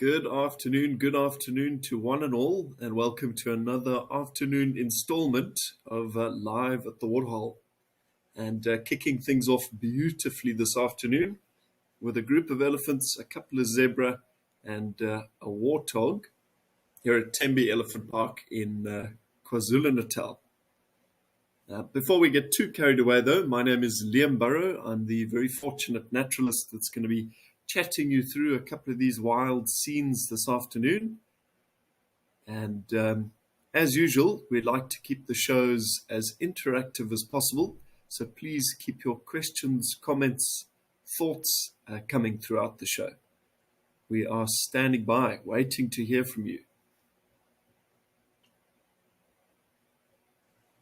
Good afternoon to one and all, and welcome to another afternoon installment of Live at the Waterhole. And kicking things off beautifully this afternoon with a group of elephants, a couple of zebra, and a warthog here at Tembe Elephant Park in KwaZulu-Natal. Before we get too carried away, though, my name is Liam Burrow. I'm the very fortunate naturalist that's going to be chatting you through a couple of these wild scenes this afternoon. And as usual, we'd like to keep the shows as interactive as possible. So please keep your questions, comments, thoughts coming throughout the show. We are standing by, waiting to hear from you.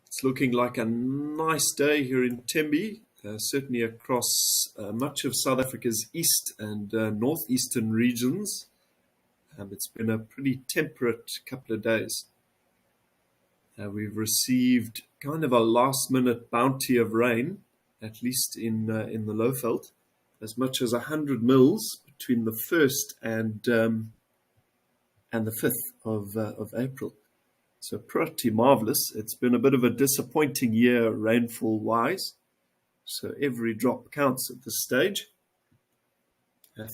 It's looking like a nice day here in Tembe. Certainly across much of South Africa's east and northeastern regions. It's been a pretty temperate couple of days. We've received kind of a last-minute bounty of rain, at least in the Lowveld, as much as 100 mils between the 1st and the 5th of April. So pretty marvelous. It's been a bit of a disappointing year rainfall-wise. So every drop counts at this stage.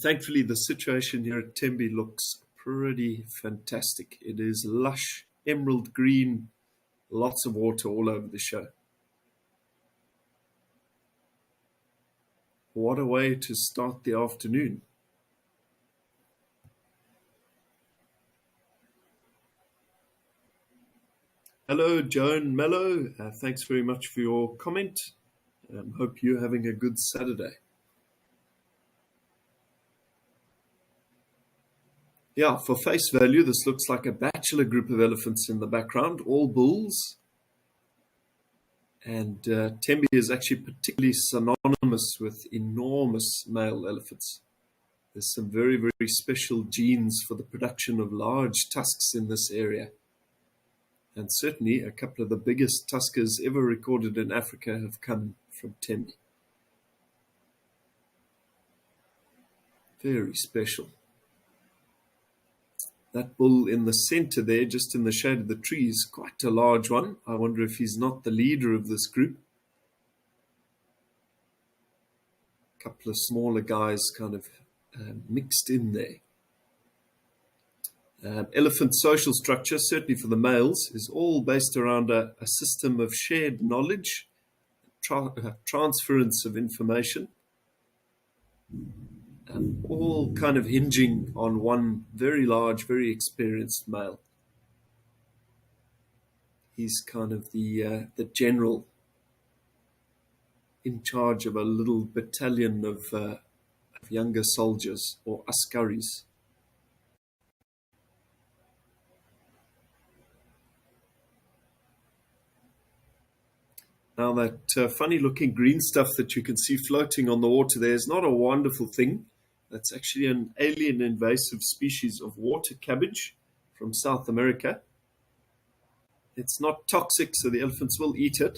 Thankfully, the situation here at Tembe looks pretty fantastic. It is lush, emerald green, lots of water all over the show. What a way to start the afternoon. Hello, Joan Mello. Thanks very much for your comment. Hope you're having a good Saturday. Yeah, for face value, this looks like a bachelor group of elephants in the background, all bulls. And Tembe is actually particularly synonymous with enormous male elephants. There's some very, very special genes for the production of large tusks in this area. And certainly a couple of the biggest tuskers ever recorded in Africa have come from Tembe. Very special. That bull in the center there, just in the shade of the trees, quite a large one. I wonder if he's not the leader of this group. A couple of smaller guys kind of mixed in there. Elephant social structure, certainly for the males, is all based around a system of shared knowledge, transference of information, all kind of hinging on one very large, very experienced male. He's kind of the general in charge of a little battalion of younger soldiers, or askaris. Now that funny-looking green stuff that you can see floating on the water there is not a wonderful thing. That's actually an alien invasive species of water cabbage from South America. It's not toxic, so the elephants will eat it,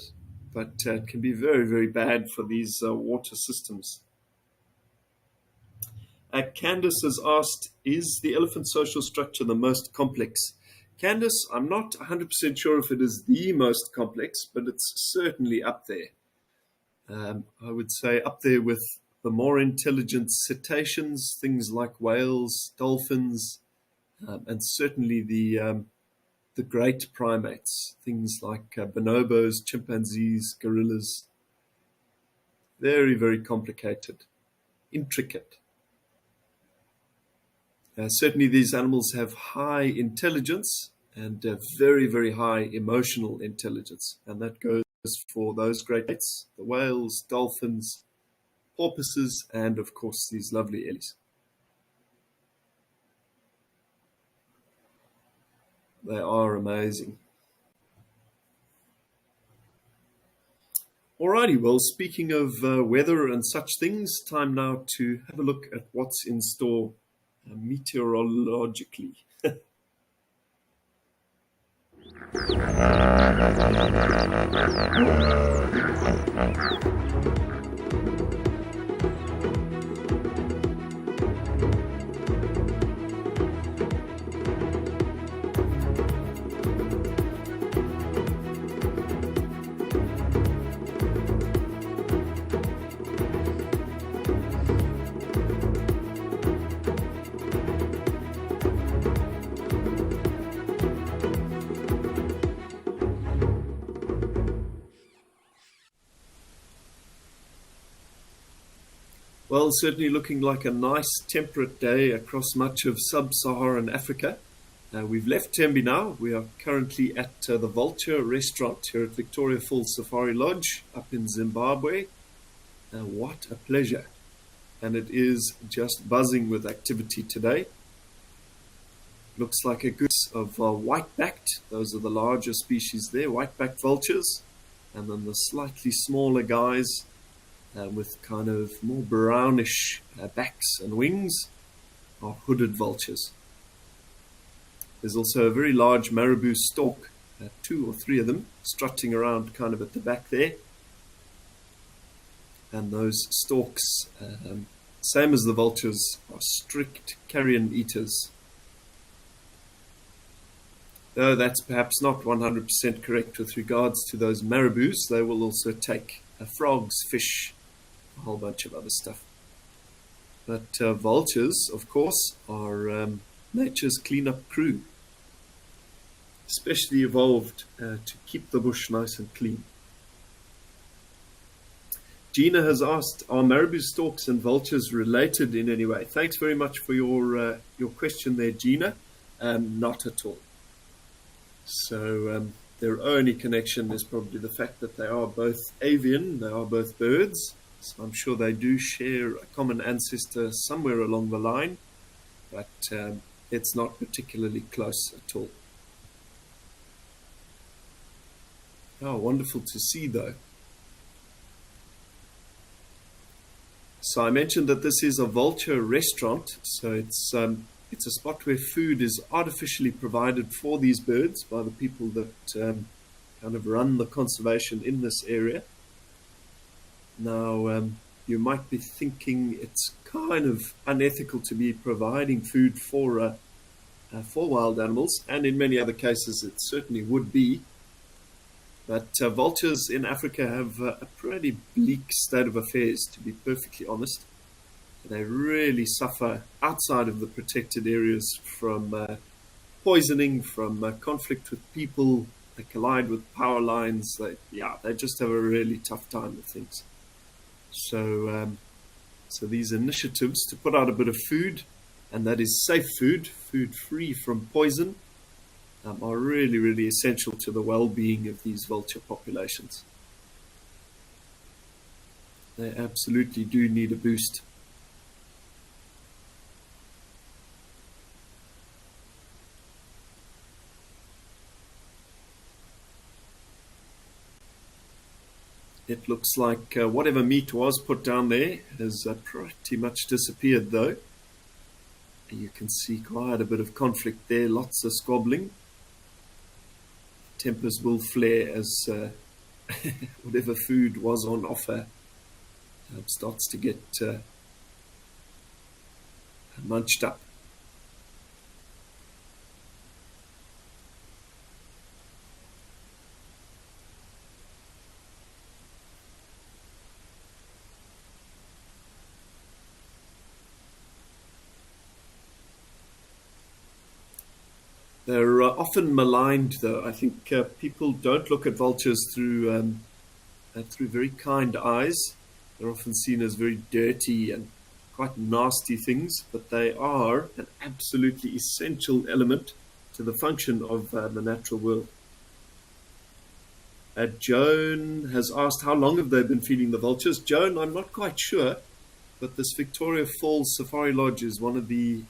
but it can be very, very bad for these water systems. Candace has asked, is the elephant social structure the most complex? Candace, I'm not 100% sure if it is the most complex, but it's certainly up there. I would say up there with the more intelligent cetaceans, things like whales, dolphins, and certainly the great primates, things like bonobos, chimpanzees, gorillas. Very, very complicated, intricate. Certainly these animals have high intelligence and very, very high emotional intelligence. And that goes for those great apes, the whales, dolphins, porpoises, and of course these lovely ellies. They are amazing. Alrighty, well, speaking of weather and such things, time now to have a look at what's in store meteorologically. Well, certainly looking like a nice temperate day across much of sub-Saharan Africa. We've left Tembe now. We are currently at the Vulture restaurant here at Victoria Falls Safari Lodge up in Zimbabwe. What a pleasure. And it is just buzzing with activity today. Looks like a good of white-backed. Those are the larger species there, white-backed vultures. And then the slightly smaller guys with kind of more brownish backs and wings are hooded vultures. There's also a very large marabou stork, 2 or 3 of them, strutting around kind of at the back there. And those storks, same as the vultures, are strict carrion eaters. Though that's perhaps not 100% correct with regards to those marabous. They will also take frogs, fish, a whole bunch of other stuff. But vultures, of course, are nature's cleanup crew, especially evolved to keep the bush nice and clean. Gina has asked, are marabou storks and vultures related in any way? Thanks very much for your question there, Gina. Not at all. So their only connection is probably the fact that they are both avian, they are both birds. So I'm sure they do share a common ancestor somewhere along the line, but it's not particularly close at all. Oh, wonderful to see, though. So I mentioned that this is a vulture restaurant, so it's a spot where food is artificially provided for these birds by the people that kind of run the conservation in this area. Now, you might be thinking it's kind of unethical to be providing food for wild animals, and in many other cases it certainly would be. But vultures in Africa have a pretty bleak state of affairs, to be perfectly honest. They really suffer outside of the protected areas from poisoning, from conflict with people. They collide with power lines. They just have a really tough time with things. So these initiatives to put out a bit of food, and that is safe food, food free from poison, are really, really essential to the well-being of these vulture populations. They absolutely do need a boost. It looks like whatever meat was put down there has pretty much disappeared, though. You can see quite a bit of conflict there, lots of squabbling. Tempers will flare as whatever food was on offer starts to get munched up. They're often maligned, though. I think people don't look at vultures through very kind eyes. They're often seen as very dirty and quite nasty things, but they are an absolutely essential element to the function of the natural world. Joan has asked, how long have they been feeding the vultures? Joan, I'm not quite sure, but this Victoria Falls Safari Lodge is one of the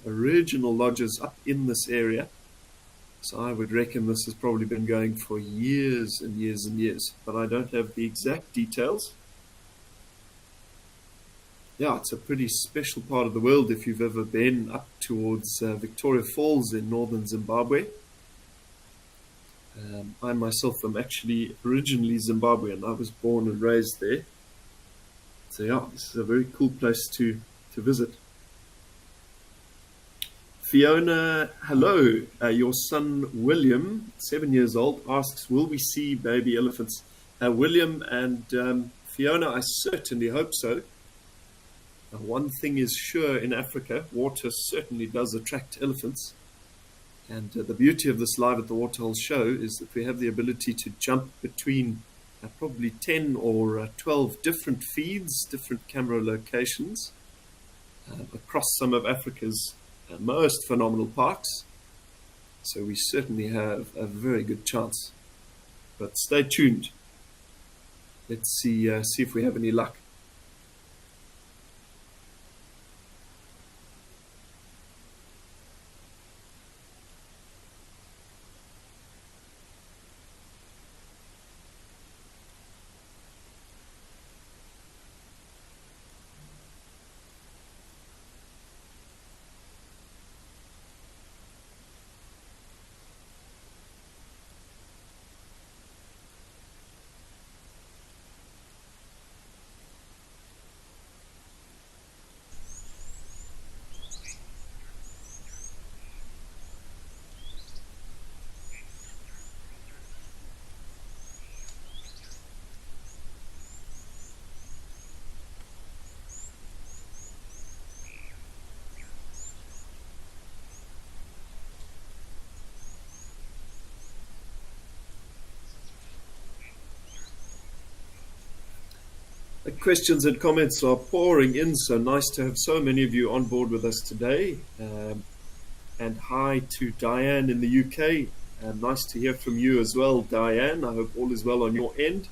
original lodges up in this area. So I would reckon this has probably been going for years and years and years, but I don't have the exact details. Yeah, it's a pretty special part of the world if you've ever been up towards Victoria Falls in northern Zimbabwe. I myself am actually originally Zimbabwean. I was born and raised there. So yeah, this is a very cool place to visit. Fiona, hello. Your son William, 7 years old, asks, will we see baby elephants? William and Fiona, I certainly hope so. One thing is sure in Africa, water certainly does attract elephants. And the beauty of this Live at the Waterholes show is that we have the ability to jump between probably 10 or 12 different feeds, different camera locations across some of Africa's most phenomenal parks. So we certainly have a very good chance. But stay tuned. Let's see if we have any luck. The questions and comments are pouring in, so nice to have so many of you on board with us today. And hi to Diane in the UK. Nice to hear from you as well, Diane. I hope all is well on your end.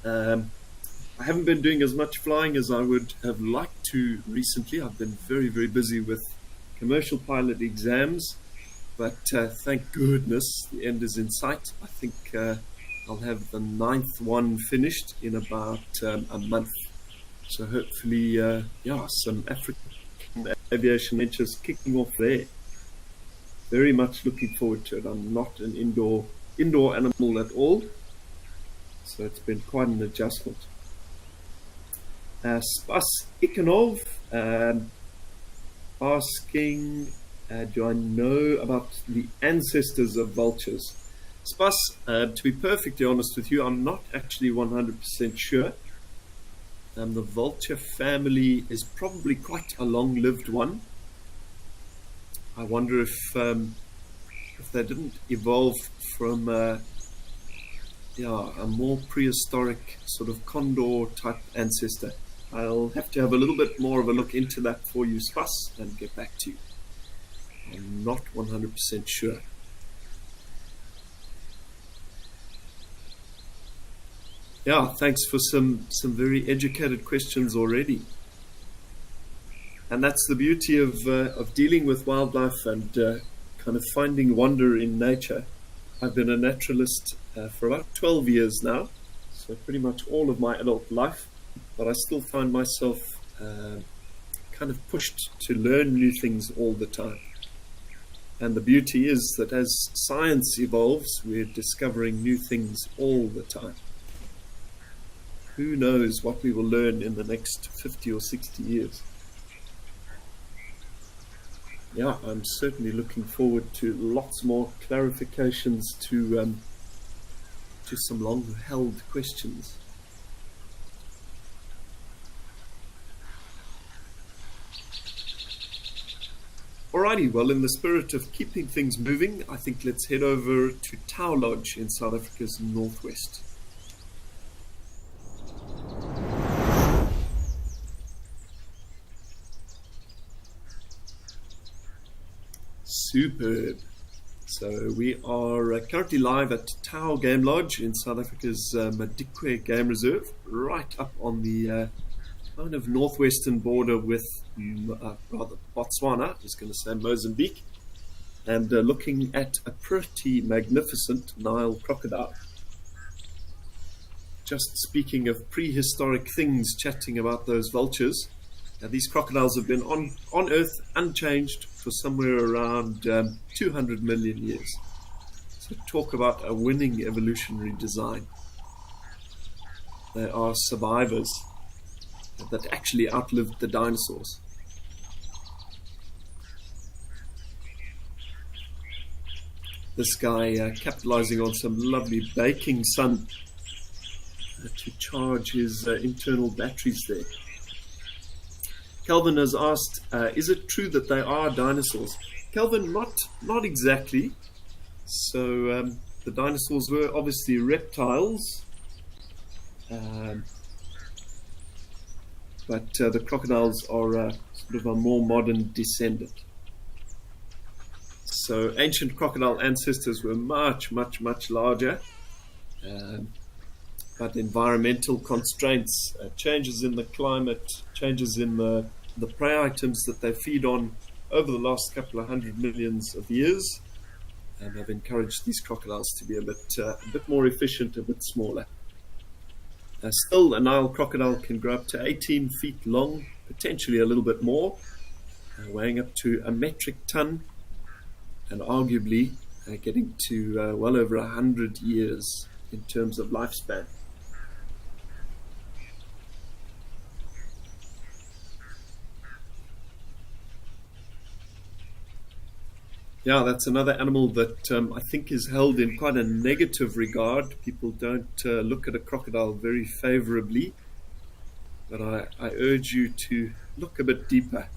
I haven't been doing as much flying as I would have liked to recently. I've been very, very busy with commercial pilot exams, but thank goodness the end is in sight. I think I'll have the 9th one finished in about a month. So hopefully, some African aviation ventures kicking off there. Very much looking forward to it. I'm not an indoor animal at all, so it's been quite an adjustment. Spas Ikonov asking, do I know about the ancestors of vultures? Spas, to be perfectly honest with you, I'm not actually 100% sure. The vulture family is probably quite a long-lived one. I wonder if they didn't evolve from a more prehistoric sort of condor type ancestor. I'll have to have a little bit more of a look into that for you, Spas, and get back to you. I'm not 100% sure. Yeah, thanks for some very educated questions already. And that's the beauty of dealing with wildlife and kind of finding wonder in nature. I've been a naturalist for about 12 years now, so pretty much all of my adult life, but I still find myself kind of pushed to learn new things all the time. And the beauty is that as science evolves, we're discovering new things all the time. Who knows what we will learn in the next 50 or 60 years. Yeah, I'm certainly looking forward to lots more clarifications to some long-held questions. Alrighty, well, in the spirit of keeping things moving, I think let's head over to Tau Lodge in South Africa's northwest. Superb. So we are currently live at Tau Game Lodge in South Africa's Madikwe Game Reserve, right up on the kind of northwestern border with Botswana, I was going to say Mozambique, and looking at a pretty magnificent Nile crocodile. Just speaking of prehistoric things, chatting about those vultures, these crocodiles have been on Earth unchanged for somewhere around 200 million years. So talk about a winning evolutionary design. They are survivors that actually outlived the dinosaurs. This guy capitalizing on some lovely baking sun to charge his internal batteries there. Kelvin has asked, is it true that they are dinosaurs? Kelvin, not exactly. So the dinosaurs were obviously reptiles, Um, but the crocodiles are sort of a more modern descendant. So ancient crocodile ancestors were much, much, much larger. Um, but environmental constraints, changes in the climate, changes in the prey items that they feed on over the last couple of hundred millions of years, have encouraged these crocodiles to be a bit more efficient, a bit smaller. Still, a Nile crocodile can grow up to 18 feet long, potentially a little bit more, weighing up to a metric ton, and arguably getting to well over 100 years in terms of lifespan. Yeah, that's another animal that I think is held in quite a negative regard. People don't look at a crocodile very favorably, but I urge you to look a bit deeper.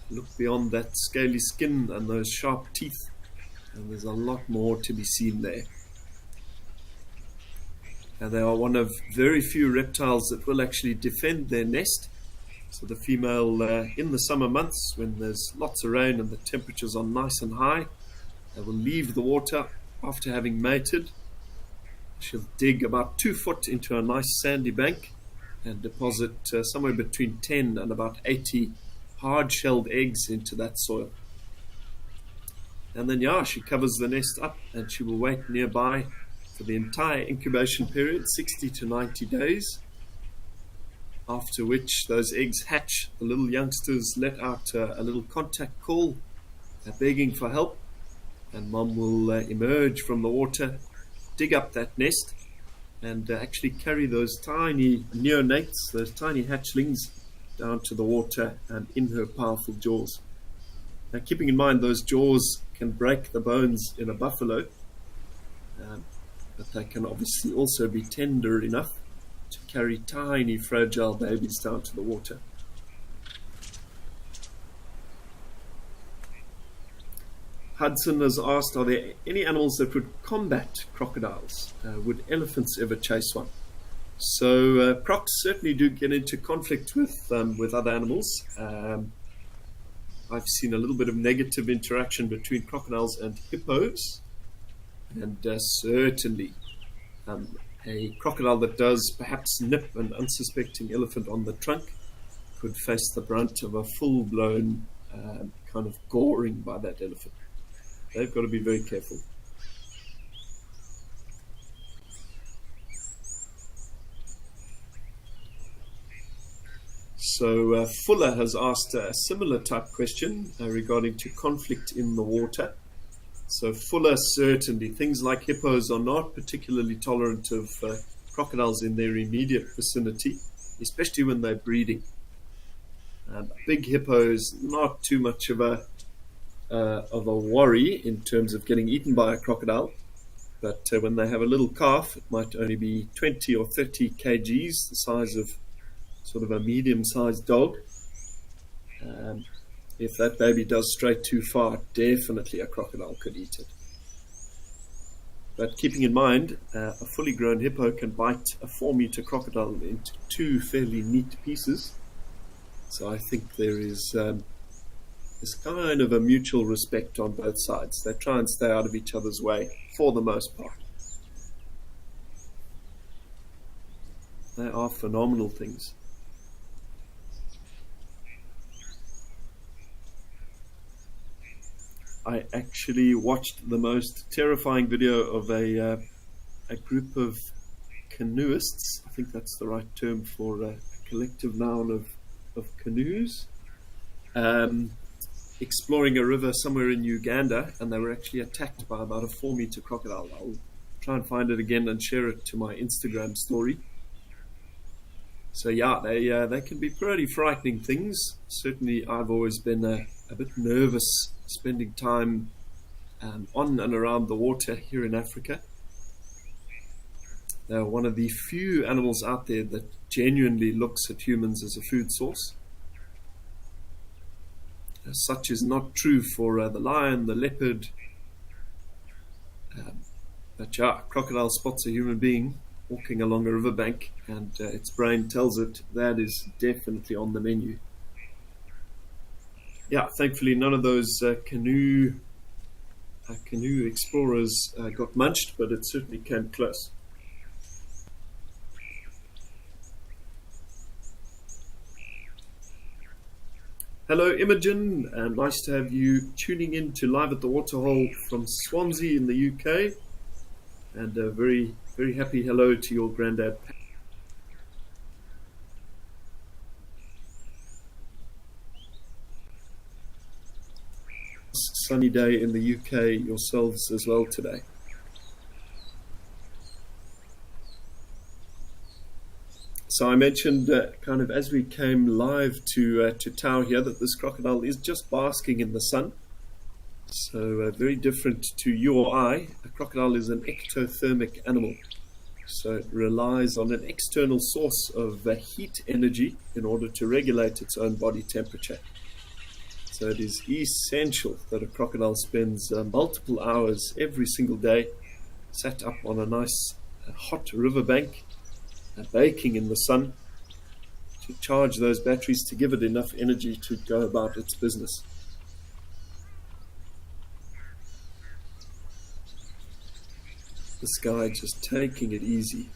Look beyond that scaly skin and those sharp teeth, and there's a lot more to be seen there. And they are one of very few reptiles that will actually defend their nest. So the female, in the summer months, when there's lots of rain and the temperatures are nice and high, they will leave the water after having mated. She'll dig about 2 foot into a nice sandy bank and deposit somewhere between 10 and about 80 hard-shelled eggs into that soil. And then, she covers the nest up and she will wait nearby for the entire incubation period, 60 to 90 days. After which those eggs hatch, the little youngsters let out a little contact call, begging for help, and mom will emerge from the water, dig up that nest, and actually carry those tiny neonates, those tiny hatchlings, down to the water and in her powerful jaws. Now, keeping in mind those jaws can break the bones in a buffalo, but they can obviously also be tender enough to carry tiny, fragile babies down to the water. Hudson has asked, are there any animals that would combat crocodiles? Would elephants ever chase one? So crocs certainly do get into conflict with other animals. I've seen a little bit of negative interaction between crocodiles and hippos, and certainly a crocodile that does perhaps nip an unsuspecting elephant on the trunk could face the brunt of a full-blown kind of goring by that elephant. They've got to be very careful. So Fuller has asked a similar type question regarding to conflict in the water. So Fuller, certainly things like hippos are not particularly tolerant of crocodiles in their immediate vicinity, especially when they're breeding. A big hippo is not too much of a worry in terms of getting eaten by a crocodile, but when they have a little calf, it might only be 20 or 30 kgs, the size of sort of a medium-sized dog. If that baby does stray too far, definitely a crocodile could eat it. But keeping in mind, a fully grown hippo can bite a 4-meter crocodile into 2 fairly neat pieces. So I think there is this kind of a mutual respect on both sides. They try and stay out of each other's way for the most part. They are phenomenal things. I actually watched the most terrifying video of a group of canoeists. I think that's the right term for a collective noun of canoes, exploring a river somewhere in Uganda, and they were actually attacked by about a 4-meter crocodile. I'll try and find it again and share it to my Instagram story. So they can be pretty frightening things. Certainly I've always been a bit nervous spending time on and around the water here in Africa. They're one of the few animals out there that genuinely looks at humans as a food source. Such is not true for the lion, the leopard, but crocodile spots a human being, walking along a riverbank, and its brain tells it that is definitely on the menu. Yeah, thankfully none of those canoe explorers got munched, but it certainly came close. Hello, Imogen. Nice to have you tuning in to Live at the Waterhole from Swansea in the UK. And a very, very happy hello to your granddad. Sunny day in the UK yourselves as well today. So I mentioned kind of as we came live to Tau here that this crocodile is just basking in the sun. So very different to you or I. A crocodile is an ectothermic animal. So it relies on an external source of heat energy in order to regulate its own body temperature. So it is essential that a crocodile spends multiple hours every single day sat up on a nice hot riverbank, baking in the sun, to charge those batteries to give it enough energy to go about its business. This guy just taking it easy.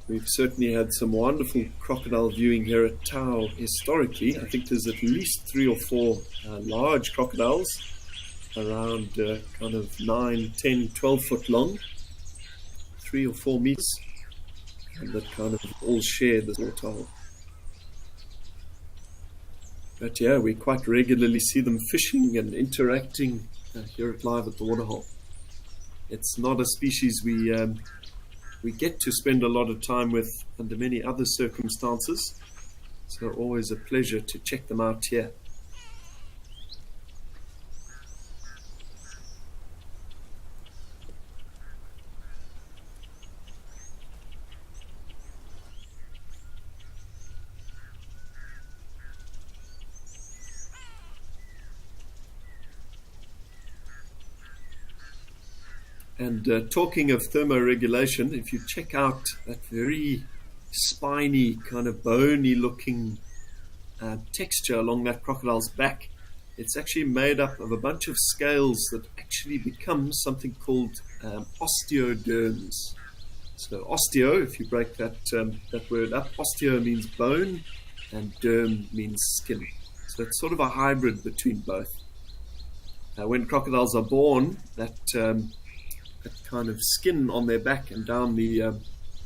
We've certainly had some wonderful crocodile viewing here at Tau historically. I think there's at least 3 or 4 large crocodiles, around kind of 9, 10, 12 foot long, 3 or 4 meters, and that kind of all share this waterhole. But yeah, we quite regularly see them fishing and interacting here at Live at the Waterhole. It's not a species we get to spend a lot of time with under many other circumstances, so always a pleasure to check them out here. And talking of thermoregulation, if you check out that very spiny, kind of bony looking texture along that crocodile's back, it's actually made up of a bunch of scales that actually become something called osteoderms. So osteo, if you break that word up, osteo means bone and derm means skin. So it's sort of a hybrid between both. When crocodiles are born, that kind of skin on their back and down the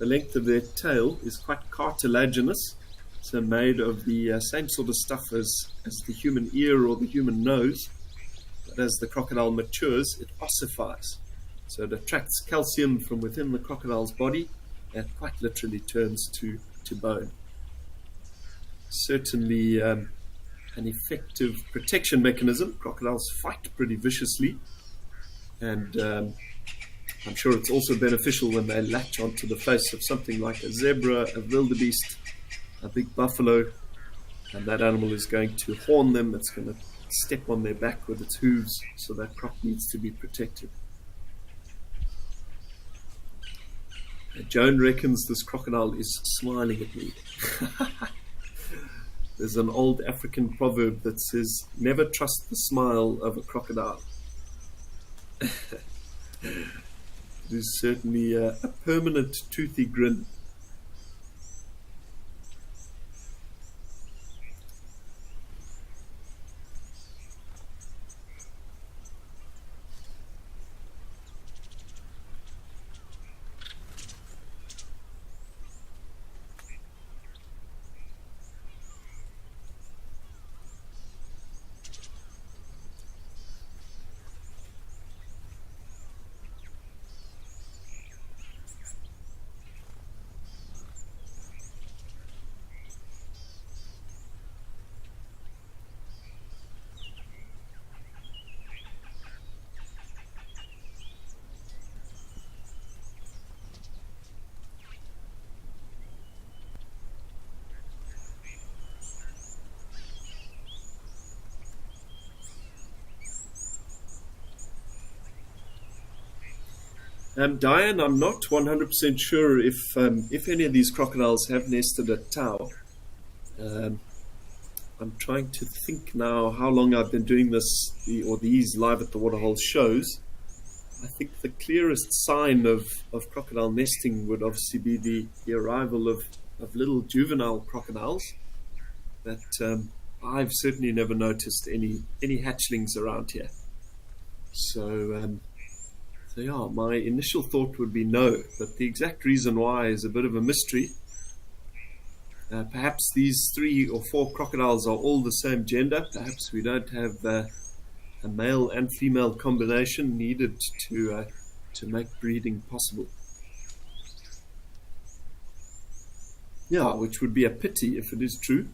length of their tail is quite cartilaginous, so made of the same sort of stuff as the human ear or the human nose. But as the crocodile matures, it ossifies. So it attracts calcium from within the crocodile's body and quite literally turns to bone. Certainly an effective protection mechanism. Crocodiles fight pretty viciously, and I'm sure it's also beneficial when they latch onto the face of something like a zebra, a wildebeest, a big buffalo, and that animal is going to horn them. It's going to step on their back with its hooves, so that crop needs to be protected. Joan reckons this crocodile is smiling at me. There's an old African proverb that says, "Never trust the smile of a crocodile." It is certainly a permanent toothy grin. Diane, I'm not 100% sure if any of these crocodiles have nested at Tau. Um, I'm trying to think now how long I've been doing this, or these live at the waterholes shows. I think the clearest sign of crocodile nesting would obviously be the arrival of little juvenile crocodiles. That I've certainly never noticed any hatchlings around here. So yeah, my initial thought would be no, but the exact reason why is a bit of a mystery. Perhaps these 3 or 4 crocodiles are all the same gender. Perhaps we don't have a male and female combination needed to make breeding possible. Yeah, which would be a pity if it is true.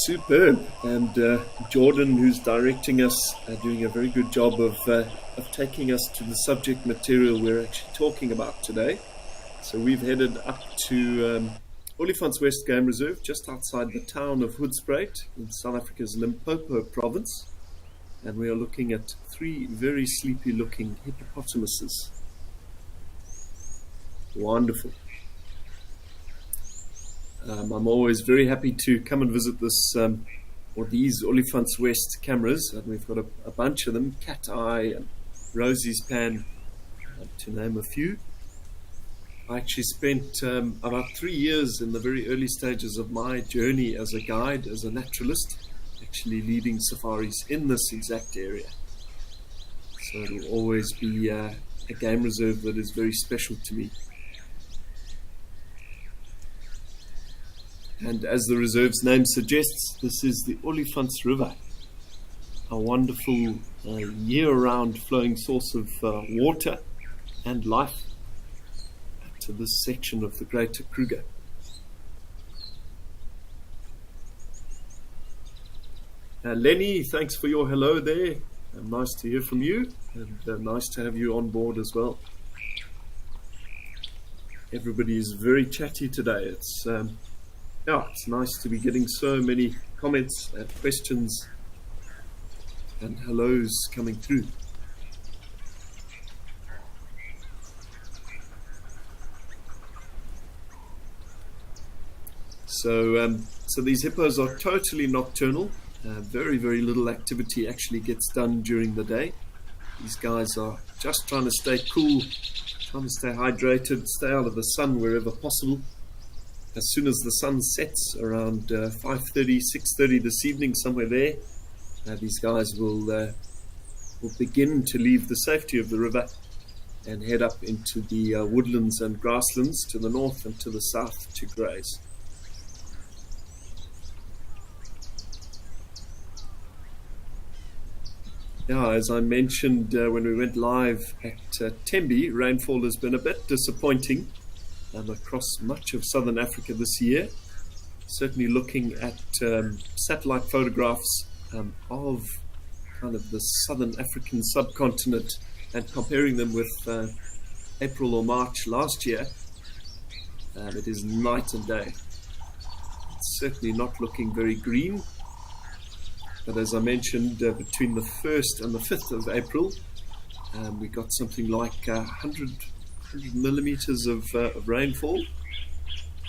Superb. And Jordan, who's directing us, doing a very good job of taking us to the subject material we're actually talking about today. So we've headed up to Olifants West Game Reserve, just outside the town of Hoedspruit in South Africa's Limpopo province. And we are looking at 3 very sleepy looking hippopotamuses. Wonderful. I'm always very happy to come and visit this or these Olifants West cameras, and we've got a bunch of them, Cat Eye and Rosie's Pan, to name a few. I actually spent about 3 years in the very early stages of my journey as a guide, as a naturalist, actually leading safaris in this exact area. So it'll always be a game reserve that is very special to me. And as the reserve's name suggests, this is the Olifants River, a wonderful year-round flowing source of water and life to this section of the Greater Kruger. Lenny, thanks for your hello there. Nice to hear from you, and nice to have you on board as well. Everybody is very chatty today. It's nice to be getting so many comments and questions and hellos coming through. So these hippos are totally nocturnal. Very, very little activity actually gets done during the day. These guys are just trying to stay cool, trying to stay hydrated, stay out of the sun wherever possible. As soon as the sun sets around 5:30, 6:30 this evening, somewhere there, these guys will begin to leave the safety of the river and head up into the woodlands and grasslands to the north and to the south to graze. Yeah, as I mentioned when we went live at Tembe, rainfall has been a bit disappointing across much of southern Africa this year. Certainly looking at satellite photographs of kind of the southern African subcontinent and comparing them with April or March last year, it is night and day. It's certainly not looking very green, but as I mentioned, between the 1st and the 5th of April, we got something like 100 millimeters of rainfall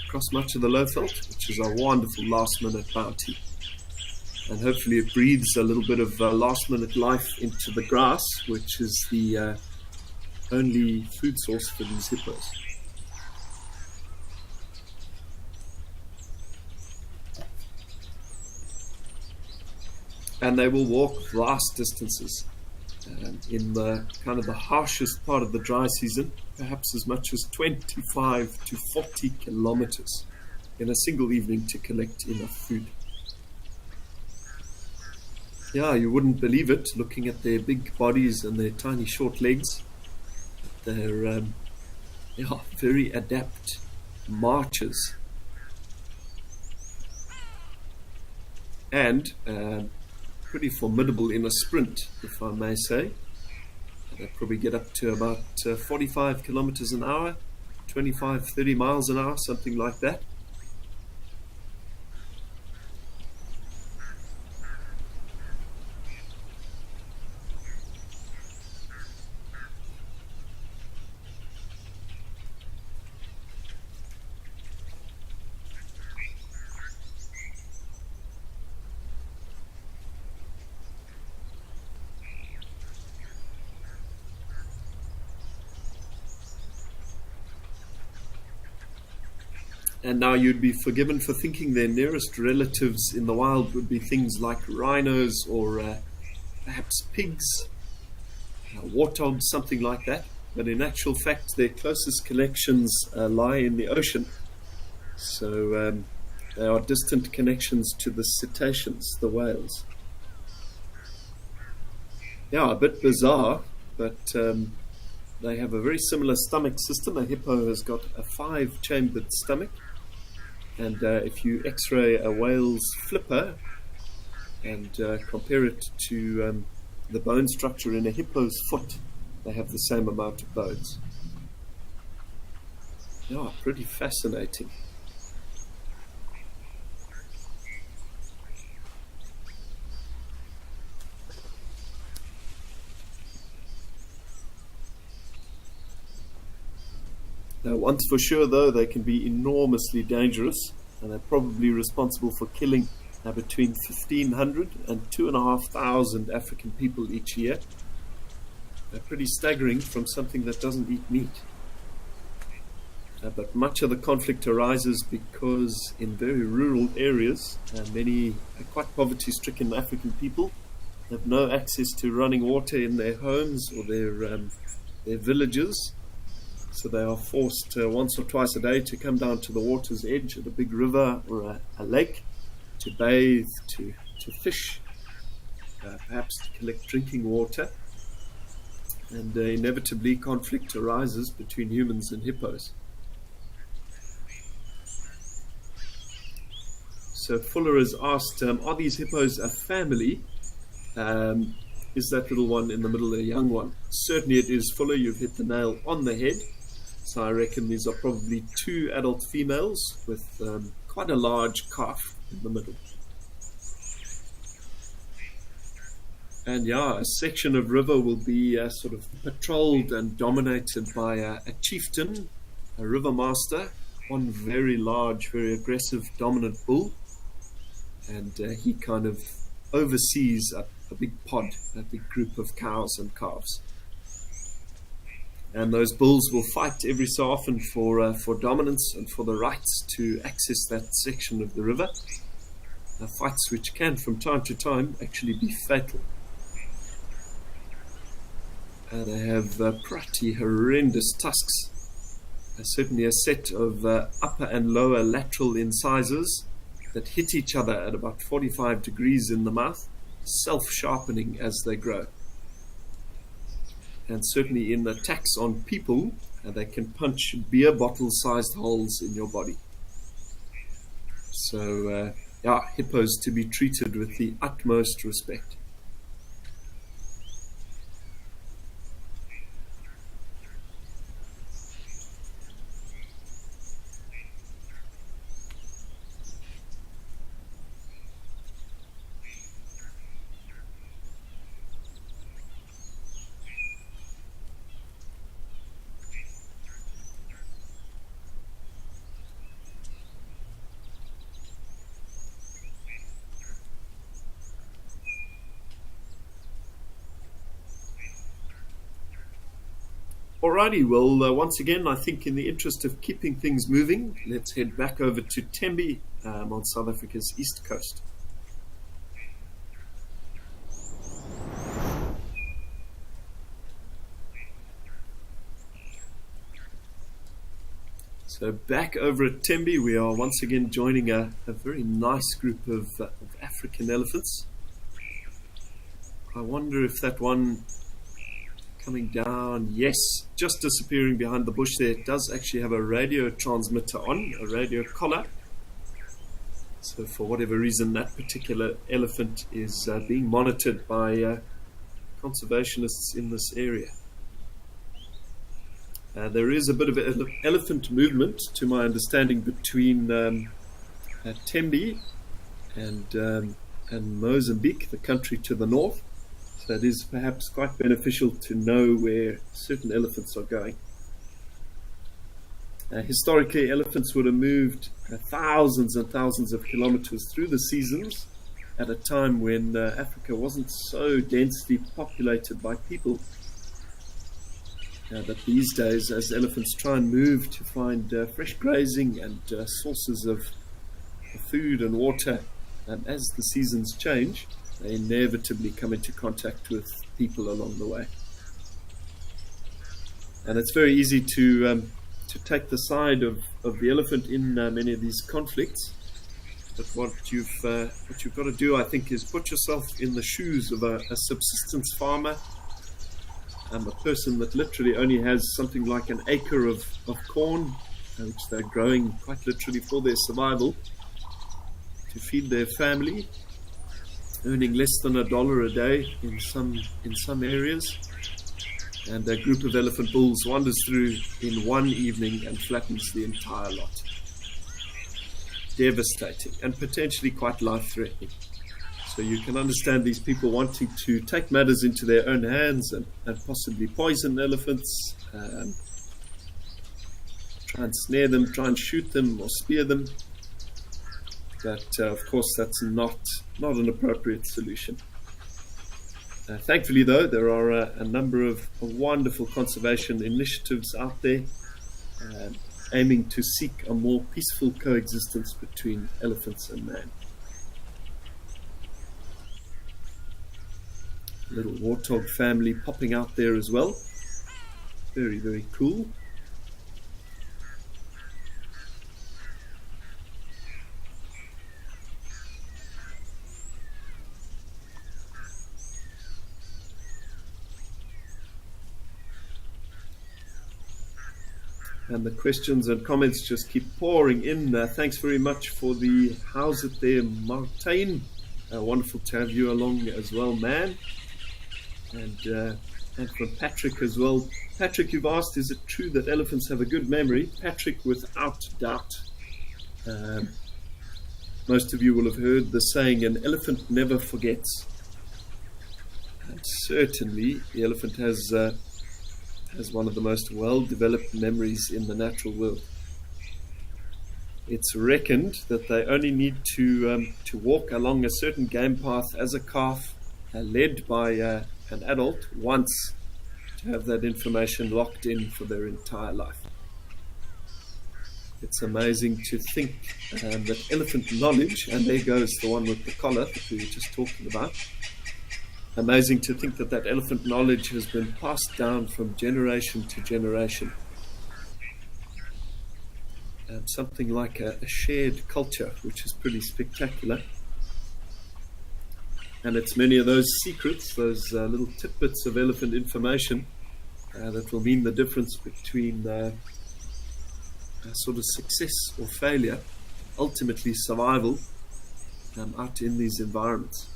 across much of the Lowveld, which is a wonderful last-minute bounty. And hopefully it breathes a little bit of last-minute life into the grass, which is the only food source for these hippos. And they will walk vast distances in the kind of the harshest part of the dry season, perhaps as much as 25 to 40 kilometers. in a single evening to collect enough food. Yeah, you wouldn't believe it looking at their big bodies and their tiny short legs. They're yeah, very adept marchers and pretty formidable in a sprint, if I may say. They probably get up to about 45 kilometers an hour, 25, 30 miles an hour, something like that. And now you'd be forgiven for thinking their nearest relatives in the wild would be things like rhinos or perhaps pigs, warthogs, something like that. But in actual fact, their closest collections lie in the ocean. So they are distant connections to the cetaceans, the whales. Yeah, a bit bizarre, but they have a very similar stomach system. A hippo has got a 5-chambered stomach. And if you x-ray a whale's flipper and compare it to the bone structure in a hippo's foot, they have the same amount of bones. Yeah, pretty fascinating. Now, once for sure, though, they can be enormously dangerous, and they're probably responsible for killing between 1,500 and 2,500 African people each year. They're pretty staggering from something that doesn't eat meat. But much of the conflict arises because in very rural areas, many quite poverty-stricken African people have no access to running water in their homes or their villages. So they are forced once or twice a day to come down to the water's edge at a big river or a lake to bathe, to fish, perhaps to collect drinking water. And inevitably conflict arises between humans and hippos. So Fuller has asked, are these hippos a family? Is that little one in the middle a young one? Certainly it is, Fuller. You've hit the nail on the head. So I reckon these are probably 2 adult females with quite a large calf in the middle. And yeah, a section of river will be sort of patrolled and dominated by a chieftain, a river master, one very large, very aggressive, dominant bull. And he kind of oversees a big pod, a big group of cows and calves. And those bulls will fight every so often for dominance and for the rights to access that section of the river. Fights which can, from time to time, actually be fatal. They have pretty horrendous tusks. Certainly a set of upper and lower lateral incisors that hit each other at about 45 degrees in the mouth, self-sharpening as they grow. And certainly in attacks on people, they can punch beer bottle-sized holes in your body. So, yeah, hippos to be treated with the utmost respect. Alrighty, well, once again, I think in the interest of keeping things moving, let's head back over to Tembe on South Africa's east coast. So back over at Tembe, we are once again joining a very nice group of African elephants. I wonder if that one coming down, yes, just disappearing behind the bush there, it does actually have a radio transmitter on, a radio collar. So for whatever reason, that particular elephant is being monitored by conservationists in this area. There is a bit of elephant movement, to my understanding, between Tembe and Mozambique, the country to the north. So it is perhaps quite beneficial to know where certain elephants are going. Historically, elephants would have moved thousands and thousands of kilometers through the seasons at a time when Africa wasn't so densely populated by people. But these days, as elephants try and move to find fresh grazing and sources of food and water, as the seasons change, they inevitably come into contact with people along the way. And it's very easy to take the side of the elephant in many of these conflicts. But what you've got to do, I think, is put yourself in the shoes of a subsistence farmer, a person that literally only has something like an acre of corn, which they're growing quite literally for their survival, to feed their family, earning less than $1 a day in some areas. And a group of elephant bulls wanders through in one evening and flattens the entire lot. Devastating and potentially quite life-threatening. So you can understand these people wanting to take matters into their own hands and possibly poison elephants, try and snare them, try and shoot them or spear them. But of course that's not an appropriate solution. Thankfully though, there are a number of wonderful conservation initiatives out there aiming to seek a more peaceful coexistence between elephants and man. Little warthog family popping out there as well. Very, very cool. And the questions and comments just keep pouring in. Thanks very much for the how's it there, Martijn. Wonderful to have you along as well, man. And from Patrick as well. Patrick, you've asked, is it true that elephants have a good memory? Patrick, without doubt. Most of you will have heard the saying, an elephant never forgets. And certainly the elephant has one of the most well-developed memories in the natural world. It's reckoned that they only need to walk along a certain game path as a calf, led by an adult once, to have that information locked in for their entire life. It's amazing to think that elephant knowledge, and there goes the one with the collar that we were just talking about, amazing to think that elephant knowledge has been passed down from generation to generation. Something like a shared culture, which is pretty spectacular. And it's many of those secrets, those little tidbits of elephant information that will mean the difference between sort of success or failure, ultimately survival, out in these environments.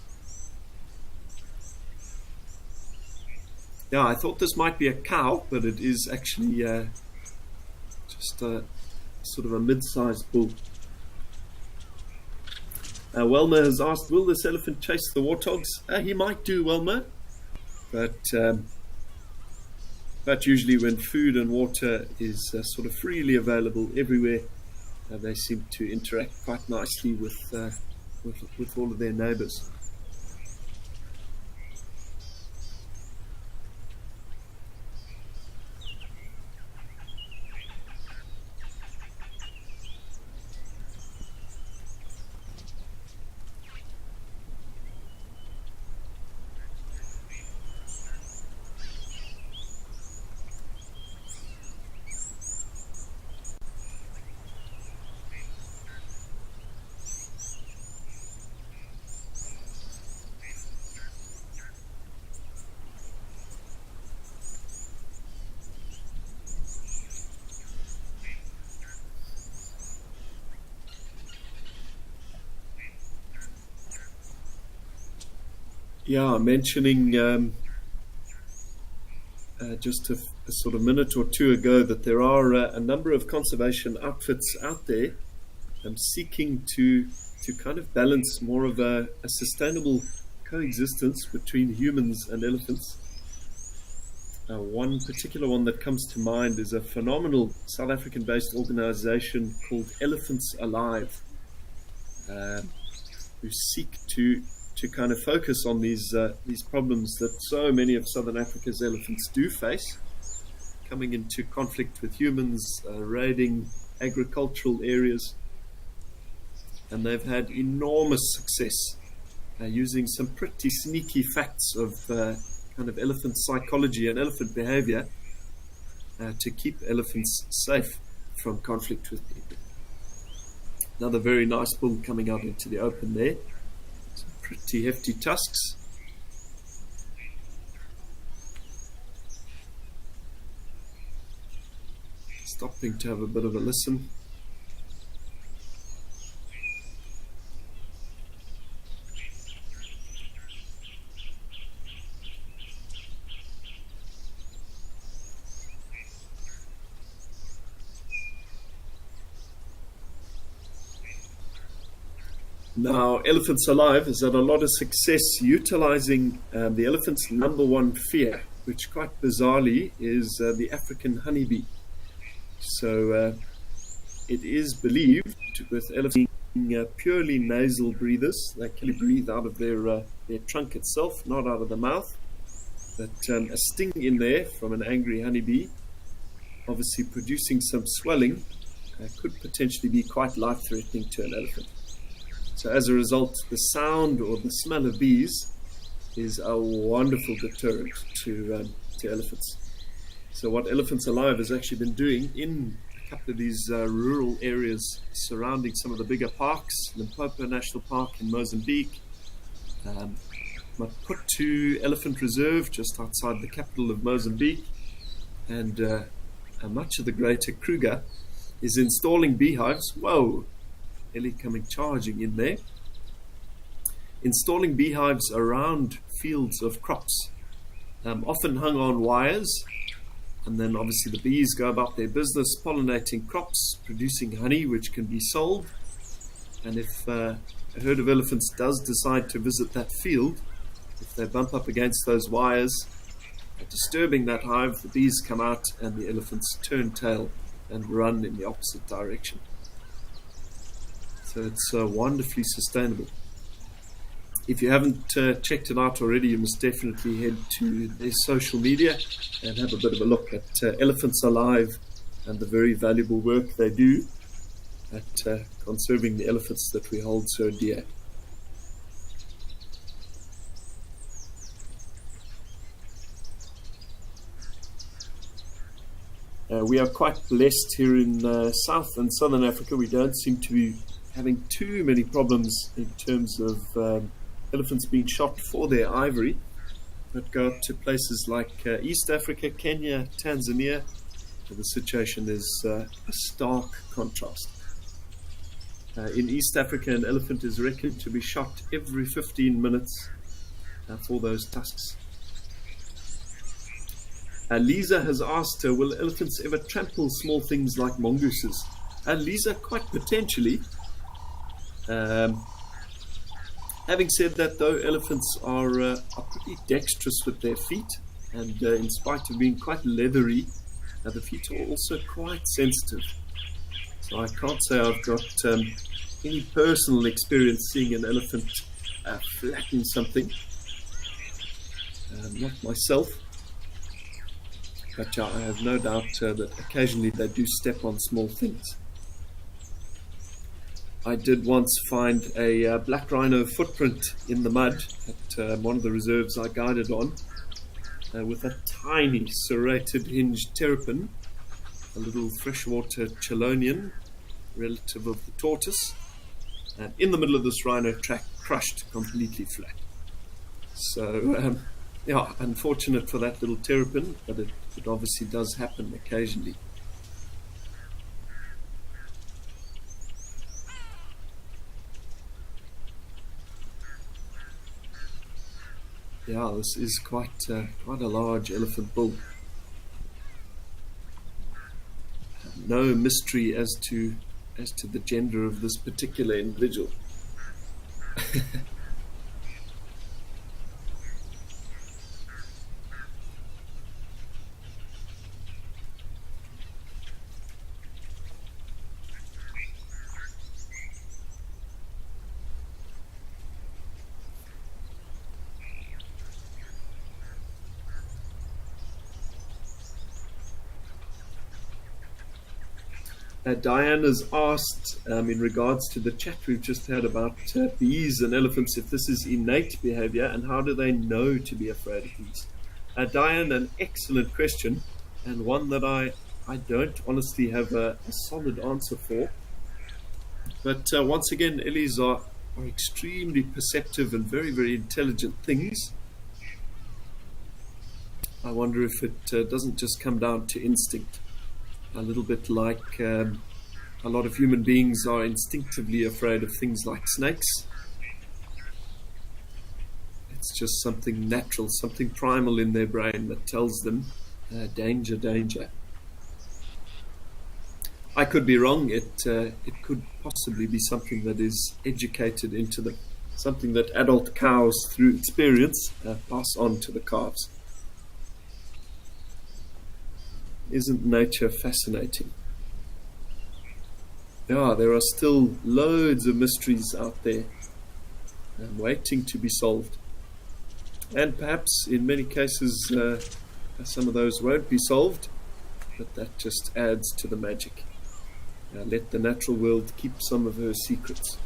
Yeah, I thought this might be a cow, but it is actually just a sort of a mid-sized bull. Welmer has asked, will this elephant chase the warthogs? He might do, Welmer, but usually when food and water is sort of freely available everywhere, they seem to interact quite nicely with all of their neighbors. Yeah, mentioning just a sort of minute or two ago that there are a number of conservation outfits out there seeking to kind of balance more of a sustainable coexistence between humans and elephants. One particular one that comes to mind is a phenomenal South African based organization called Elephants Alive, uh, who seek to kind of focus on these problems that so many of Southern Africa's elephants do face, coming into conflict with humans, raiding agricultural areas, and they've had enormous success using some pretty sneaky facts of kind of elephant psychology and elephant behavior to keep elephants safe from conflict with people. Another very nice bull coming out into the open there. Some pretty hefty tusks. Stopping to have a bit of a listen. Now, Elephants Alive has had a lot of success utilizing the elephant's number one fear, which quite bizarrely is the African honeybee. So it is believed, with elephants being purely nasal breathers, they can breathe out of their trunk itself, not out of the mouth, that a sting in there from an angry honeybee, obviously producing some swelling, could potentially be quite life-threatening to an elephant. So as a result, the sound or the smell of bees is a wonderful deterrent to elephants. So what Elephants Alive has actually been doing in a couple of these rural areas surrounding some of the bigger parks, Limpopo National Park in Mozambique, Maputo Elephant Reserve just outside the capital of Mozambique, and much of the greater Kruger, is installing beehives. Whoa! Ellie coming charging in there. Installing beehives around fields of crops, often hung on wires, and then obviously the bees go about their business pollinating crops, producing honey which can be sold. And if a herd of elephants does decide to visit that field, if they bump up against those wires, disturbing that hive, the bees come out and the elephants turn tail and run in the opposite direction. So it's wonderfully sustainable. If you haven't checked it out already, you must definitely head to their social media and have a bit of a look at Elephants Alive and the very valuable work they do at conserving the elephants that we hold so dear. We are quite blessed here in South and Southern Africa. We don't seem to be having too many problems in terms of elephants being shot for their ivory, but go up to places like East Africa, Kenya, Tanzania, where the situation is a stark contrast. In East Africa, an elephant is reckoned to be shot every 15 minutes for those tusks. Lisa has asked, will elephants ever trample small things like mongooses? Lisa, quite potentially. Having said that, though, elephants are pretty dexterous with their feet, and in spite of being quite leathery, the feet are also quite sensitive. So I can't say I've got any personal experience seeing an elephant flatten something. Not myself, but I have no doubt that occasionally they do step on small things. I did once find a black rhino footprint in the mud at one of the reserves I guided on, with a tiny serrated hinged terrapin, a little freshwater chelonian, relative of the tortoise, and in the middle of this rhino track, crushed completely flat. So, yeah, unfortunate for that little terrapin, but it obviously does happen occasionally. Yeah, this is quite a large elephant bull. No mystery as to the gender of this particular individual. Diane has asked, in regards to the chat we've just had about bees and elephants, if this is innate behavior and how do they know to be afraid of bees. Diane, an excellent question, and one that I don't honestly have a solid answer for. But once again, Ellies are extremely perceptive and very, very intelligent things. I wonder if it doesn't just come down to instinct, a little bit like a lot of human beings are instinctively afraid of things like snakes. It's just something natural, something primal in their brain that tells them, danger, danger. I could be wrong. It could possibly be something that is educated into them, something that adult cows, through experience, pass on to the calves. Isn't nature fascinating? Yeah, there are still loads of mysteries out there waiting to be solved. And perhaps in many cases some of those won't be solved, but that just adds to the magic. Let the natural world keep some of her secrets.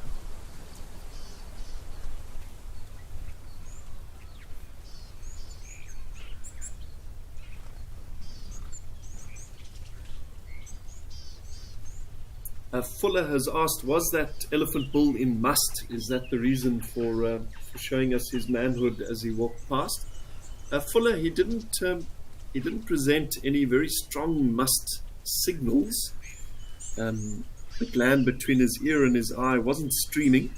Fuller has asked, was that elephant bull in must? Is that the reason for showing us his manhood as he walked past? Fuller, he didn't present any very strong must signals. The gland between his ear and his eye wasn't streaming,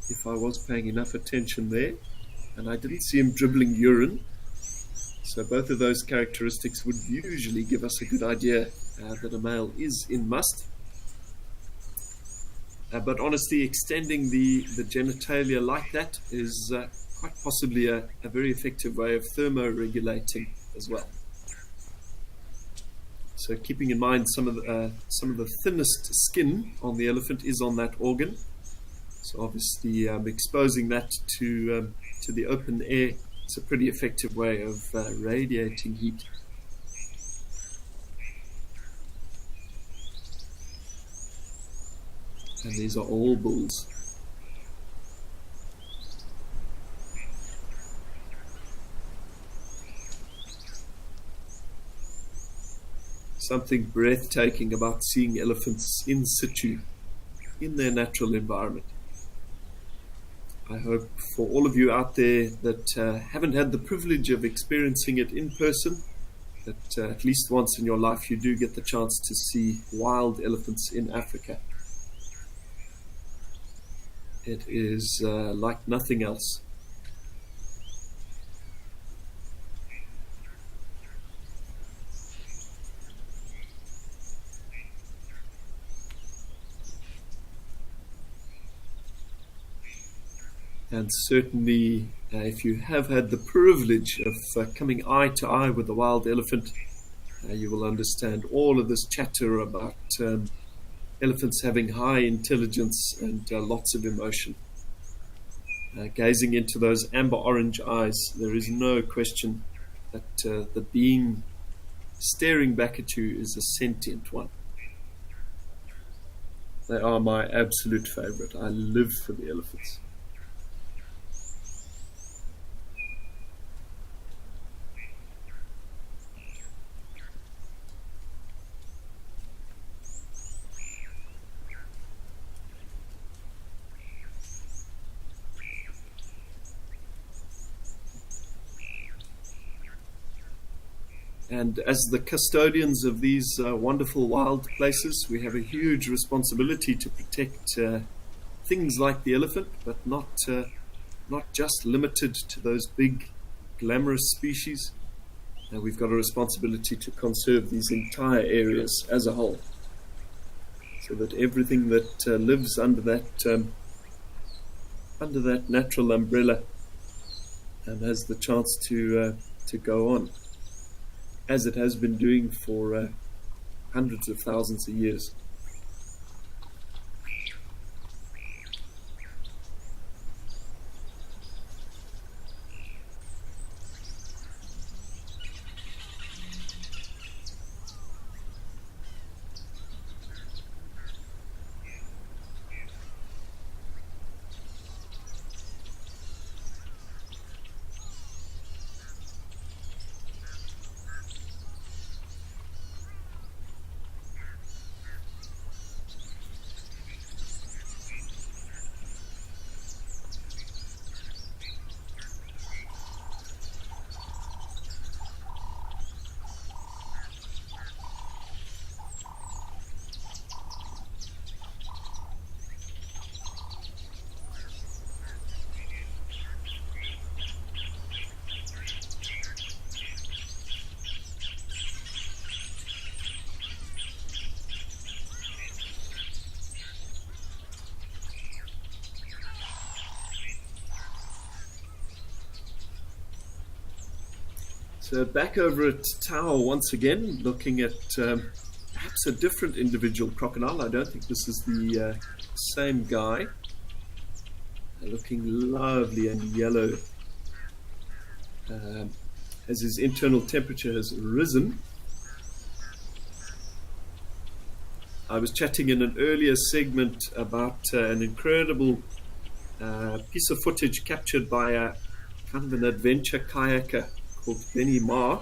if I was paying enough attention there, and I didn't see him dribbling urine. So both of those characteristics would usually give us a good idea that a male is in must. But honestly, extending the genitalia like that is quite possibly a very effective way of thermoregulating as well. So keeping in mind some of the thinnest skin on the elephant is on that organ. So obviously exposing that to the open air is a pretty effective way of radiating heat. And these are all bulls. Something breathtaking about seeing elephants in situ, in their natural environment. I hope for all of you out there that haven't had the privilege of experiencing it in person, that at least once in your life you do get the chance to see wild elephants in Africa. It is like nothing else. And certainly, if you have had the privilege of coming eye to eye with a wild elephant, you will understand all of this chatter about elephants having high intelligence and lots of emotion. Gazing into those amber orange eyes, there is no question that the being staring back at you is a sentient one. They are my absolute favorite. I live for the elephants. And as the custodians of these wonderful wild places, we have a huge responsibility to protect things like the elephant, but not just limited to those big glamorous species, and we've got a responsibility to conserve these entire areas as a whole, so that everything that lives under that natural umbrella has the chance to go on, as it has been doing for hundreds of thousands of years. So back over at Tower once again, looking at perhaps a different individual crocodile. I don't think this is the same guy. Looking lovely and yellow as his internal temperature has risen. I was chatting in an earlier segment about an incredible piece of footage captured by a kind of an adventure kayaker called Benny Ma,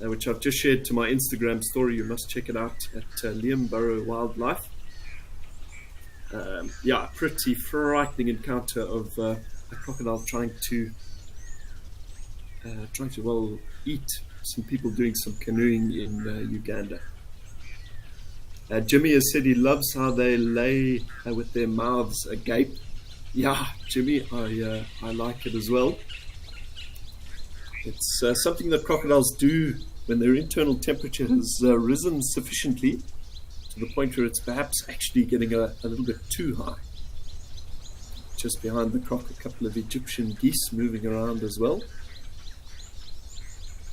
which I've just shared to my Instagram story. You must check it out at Liam Burrow Wildlife. Yeah, pretty frightening encounter of a crocodile trying to eat some people doing some canoeing in Uganda. Jimmy has said he loves how they lay with their mouths agape. Yeah, Jimmy, I like it as well. It's something that crocodiles do when their internal temperature has risen sufficiently to the point where it's perhaps actually getting a little bit too high. Just behind the croc, a couple of Egyptian geese moving around as well.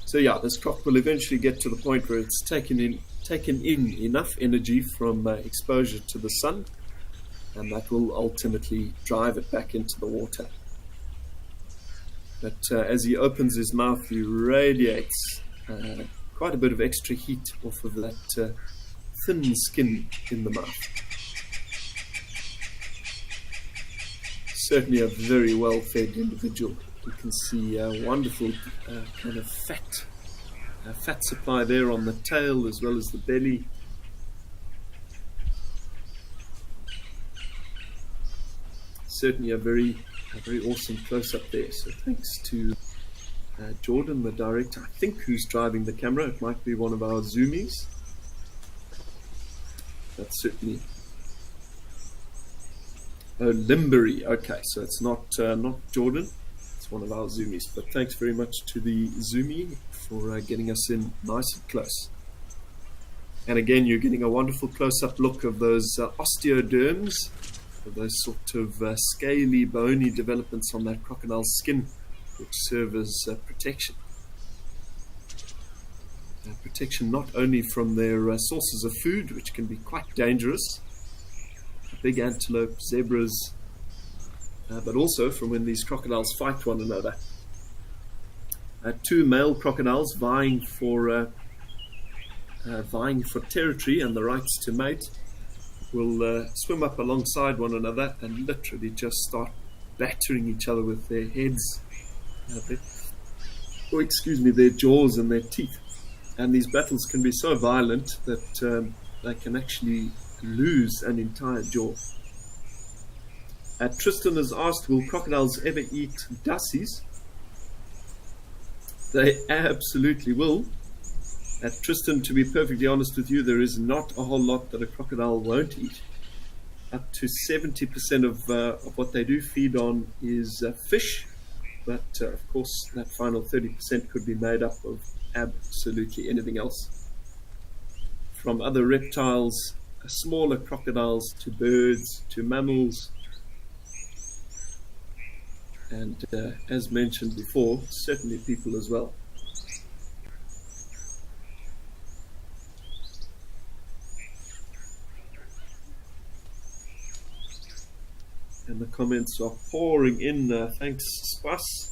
So yeah, this croc will eventually get to the point where it's taken in enough energy from exposure to the sun, and that will ultimately drive it back into the water. But as he opens his mouth, he radiates quite a bit of extra heat off of that thin skin in the mouth. Certainly a very well-fed individual. You can see a wonderful kind of fat supply there on the tail as well as the belly. Certainly a very awesome close-up there. So thanks to Jordan, the director, I think, who's driving the camera. It might be one of our zoomies. That's certainly... Oh, Limbury. Okay, so it's not Jordan. It's one of our zoomies. But thanks very much to the zoomie for getting us in nice and close. And again, you're getting a wonderful close-up look of those osteoderms, those sort of scaly, bony developments on that crocodile's skin, which serve as protection. Protection not only from their sources of food, which can be quite dangerous, big antelope, zebras, but also from when these crocodiles fight one another. Two male crocodiles vying for territory and the rights to mate will swim up alongside one another and literally just start battering each other with their heads, their jaws and their teeth. And these battles can be so violent that they can actually lose an entire jaw. Tristan has asked, will crocodiles ever eat dassies? They absolutely will. Tristan, to be perfectly honest with you, there is not a whole lot that a crocodile won't eat. Up to 70% of what they do feed on is fish, but of course that final 30% could be made up of absolutely anything else, from other reptiles, smaller crocodiles, to birds, to mammals, and as mentioned before, certainly people as well. And the comments are pouring in. Thanks, Spas.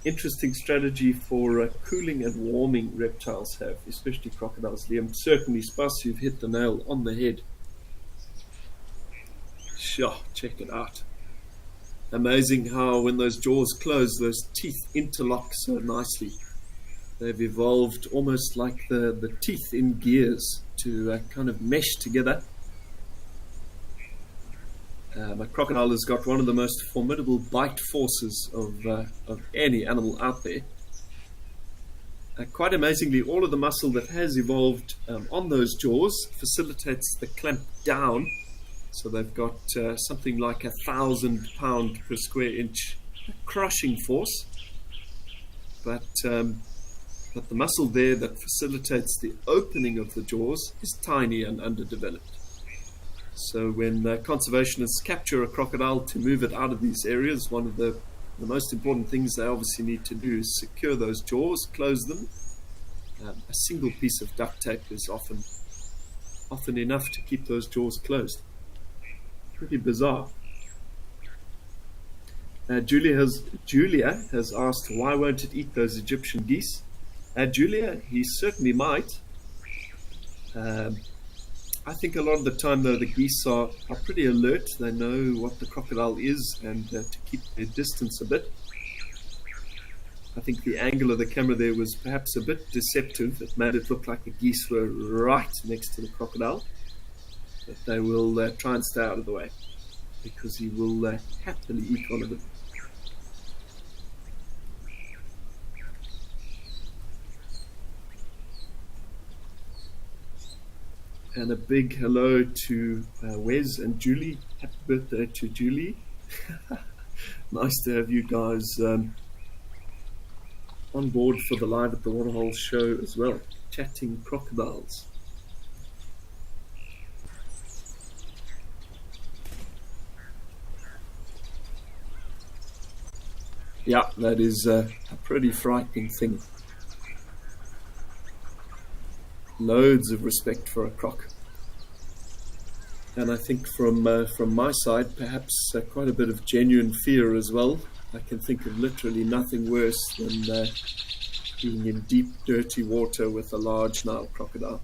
Interesting strategy for cooling and warming reptiles have, especially crocodiles, Liam. Certainly, Spas, you've hit the nail on the head. Sure, check it out. Amazing how when those jaws close, those teeth interlock so nicely. They've evolved almost like the teeth in gears to kind of mesh together. A crocodile has got one of the most formidable bite forces of any animal out there. Quite amazingly, all of the muscle that has evolved on those jaws facilitates the clamp down. So they've got something like 1,000 pound per square inch crushing force. But the muscle there that facilitates the opening of the jaws is tiny and underdeveloped. So when conservationists capture a crocodile to move it out of these areas, one of the most important things they obviously need to do is secure those jaws, close them. A single piece of duct tape is often enough to keep those jaws closed. Pretty bizarre. Julia has asked, why won't it eat those Egyptian geese? Julia, he certainly might. I think a lot of the time, though, the geese are pretty alert. They know what the crocodile is, and to keep their distance a bit. I think the angle of the camera there was perhaps a bit deceptive. It made it look like the geese were right next to the crocodile. But they will try and stay out of the way, because he will happily eat one of them. And a big hello to Wes and Julie. Happy birthday to Julie. Nice to have you guys on board for the Live at the Waterholes show as well. Chatting crocodiles. Yeah, that is a pretty frightening thing. Loads of respect for a croc, and I think from my side, perhaps quite a bit of genuine fear as well. I can think of literally nothing worse than being in deep, dirty water with a large Nile crocodile.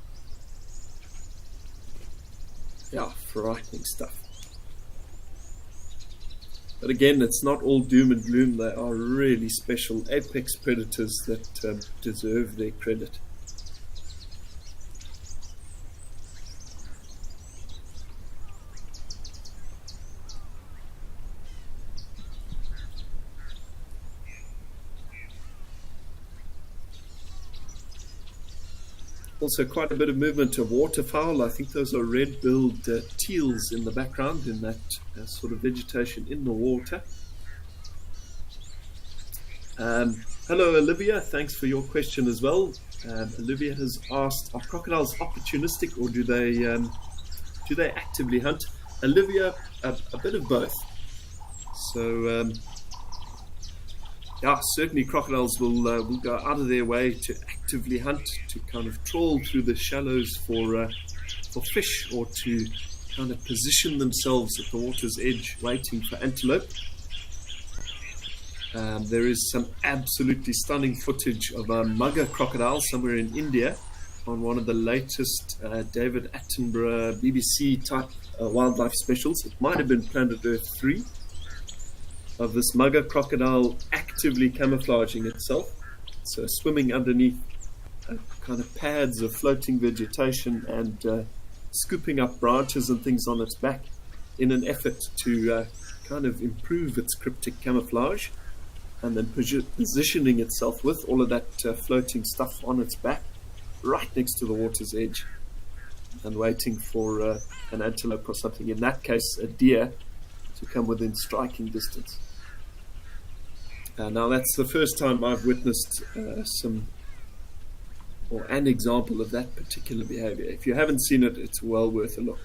Yeah, frightening stuff. But again, it's not all doom and gloom. They are really special apex predators that deserve their credit. Also quite a bit of movement of waterfowl. I think those are red-billed teals in the background, in that sort of vegetation in the water. Hello Olivia, thanks for your question as well. Olivia has asked, are crocodiles opportunistic, or do they actively hunt? Olivia, a bit of both. So yeah, certainly crocodiles will go out of their way to actively hunt, to kind of trawl through the shallows for fish, or to kind of position themselves at the water's edge waiting for antelope. There is some absolutely stunning footage of a mugger crocodile somewhere in India on one of the latest David Attenborough BBC type wildlife specials. It might have been Planet Earth 3. Of this mugger crocodile actively camouflaging itself, so swimming underneath kind of pads of floating vegetation and scooping up branches and things on its back in an effort to kind of improve its cryptic camouflage, and then positioning itself with all of that floating stuff on its back right next to the water's edge, and waiting for an antelope, or something, in that case a deer, to come within striking distance. Now, that's the first time I've witnessed an example of that particular behavior. If you haven't seen it, it's well worth a look.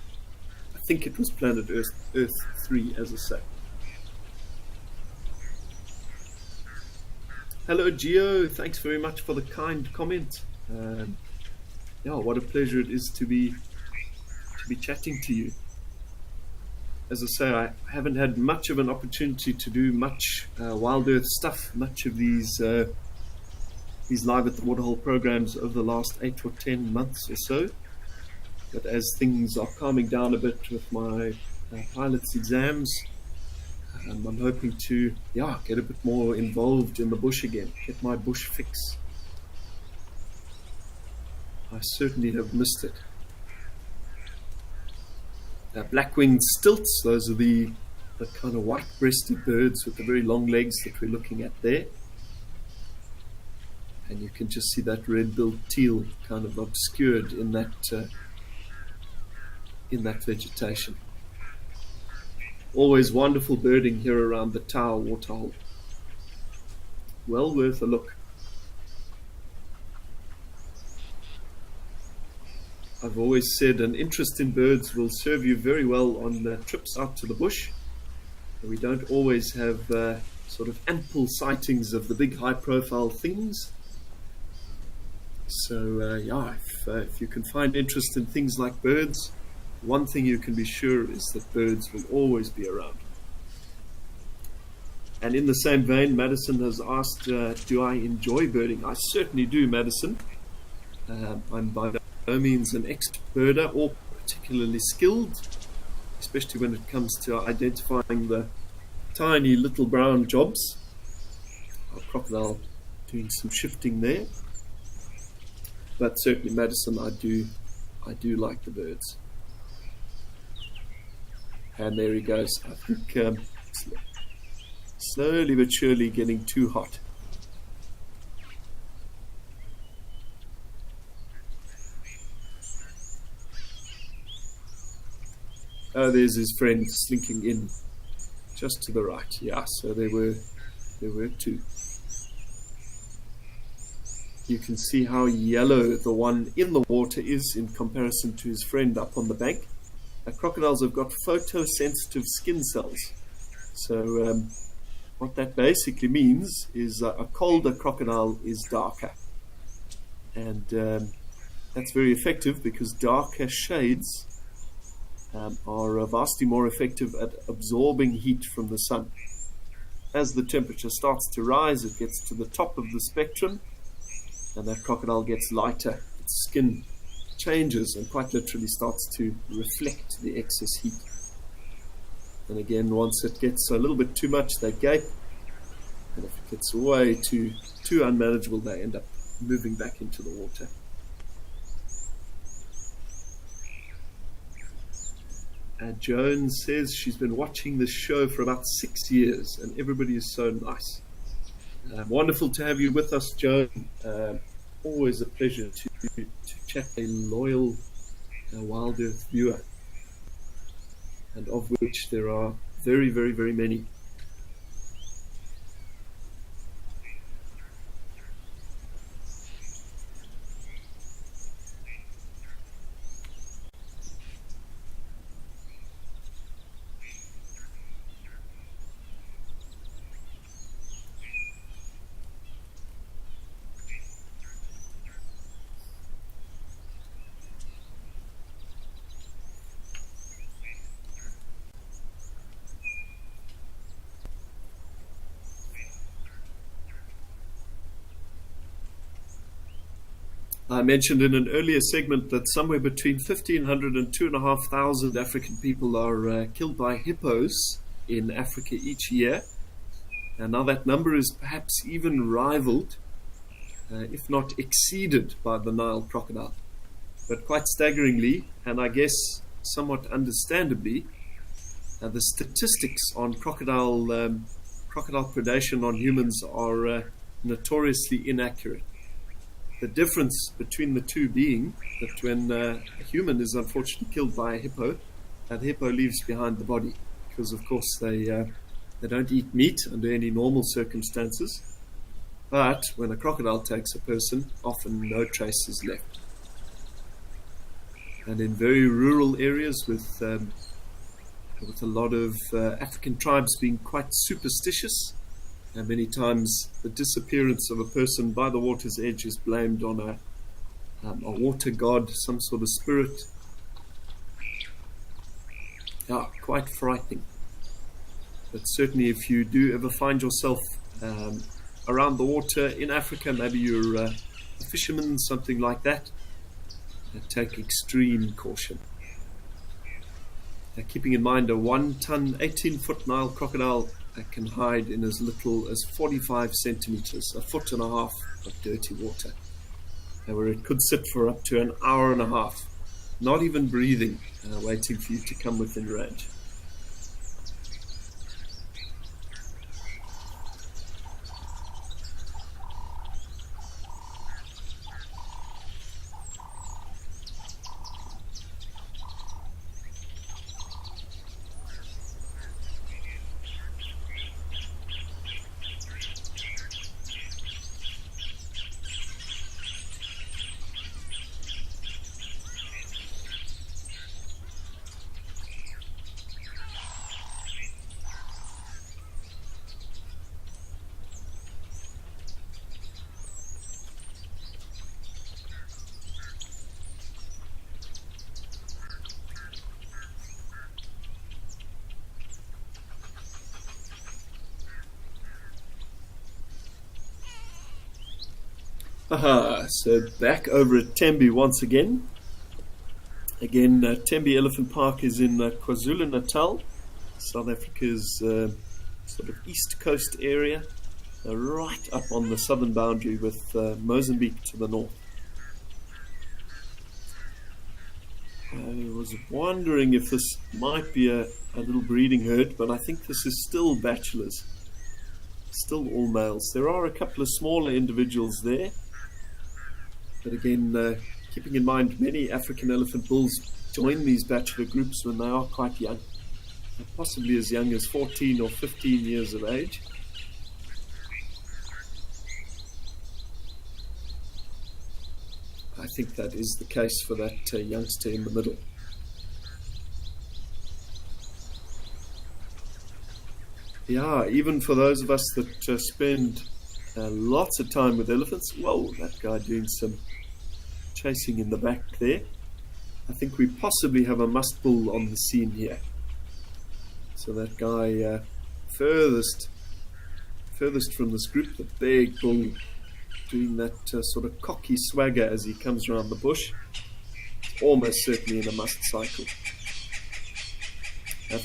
I think it was Planet Earth 3, as I say. Hello, Gio. Thanks very much for the kind comment. Yeah, what a pleasure it is to be chatting to you. As I say, I haven't had much of an opportunity to do much Wild Earth stuff, much of these Live at the Waterhole programs over the last 8 or 10 months or so. But as things are calming down a bit with my pilot's exams, I'm hoping to get a bit more involved in the bush again, get my bush fix. I certainly have missed it. Black-winged stilts, those are the kind of white-breasted birds with the very long legs that we're looking at there. And you can just see that red-billed teal kind of obscured in that vegetation. Always wonderful birding here around the Tower waterhole. Well worth a look. I've always said an interest in birds will serve you very well on trips out to the bush. We don't always have sort of ample sightings of the big high-profile things. So if you can find interest in things like birds, one thing you can be sure is that birds will always be around. And in the same vein, Madison has asked, do I enjoy birding? I certainly do, Madison. I'm by no means an expert birder or particularly skilled, especially when it comes to identifying the tiny little brown jobs. Our crocodile doing some shifting there. But certainly, Madison, I do like the birds. And there he goes. I think slowly but surely getting too hot. Oh, there's his friend slinking in just to the right. Yeah, so there were two. You can see how yellow the one in the water is in comparison to his friend up on the bank. Crocodiles have got photosensitive skin cells. So what that basically means is a colder crocodile is darker. And that's very effective because darker shades are vastly more effective at absorbing heat from the sun. As the temperature starts to rise, it gets to the top of the spectrum, and that crocodile gets lighter. Its skin changes and quite literally starts to reflect the excess heat. And again, once it gets a little bit too much, they gape, and if it gets way too unmanageable, they end up moving back into the water. Joan says she's been watching this show for about 6 years, and everybody is so nice. Wonderful to have you with us, Joan. Always a pleasure to chat a loyal Wild Earth viewer, and of which there are very, very, very many. I mentioned in an earlier segment that somewhere between 1,500 and 2,500 African people are killed by hippos in Africa each year. And now that number is perhaps even rivaled, if not exceeded, by the Nile crocodile. But quite staggeringly, and I guess somewhat understandably, the statistics on crocodile predation on humans are notoriously inaccurate. The difference between the two being that when a human is unfortunately killed by a hippo, the hippo leaves behind the body because, of course, they They don't eat meat under any normal circumstances, but when a crocodile takes a person, often no trace is left. And in very rural areas with a lot of African tribes being quite superstitious, and many times the disappearance of a person by the water's edge is blamed on a water god, some sort of spirit. Yeah, quite frightening. But certainly if you do ever find yourself around the water in Africa, maybe you're a fisherman, something like that, take extreme caution. Keeping in mind a 1-ton, 18-foot Nile crocodile can hide in as little as 45 centimeters, a foot and a half of dirty water, where it could sit for up to an hour and a half, not even breathing, waiting for you to come within range. Aha, so back over at Tembe once again. Again, Tembe Elephant Park is in KwaZulu-Natal, South Africa's sort of east coast area, right up on the southern boundary with Mozambique to the north. I was wondering if this might be a little breeding herd, but I think this is still bachelors, still all males. There are a couple of smaller individuals there. But again, keeping in mind many African elephant bulls join these bachelor groups when they are quite young, possibly as young as 14 or 15 years of age. I think that is the case for that youngster in the middle. Yeah, even for those of us that spend lots of time with elephants. Whoa, that guy doing some chasing in the back there. I think we possibly have a musk bull on the scene here. So that guy furthest from this group, the big bull, doing that sort of cocky swagger as he comes around the bush. Almost certainly in a must cycle.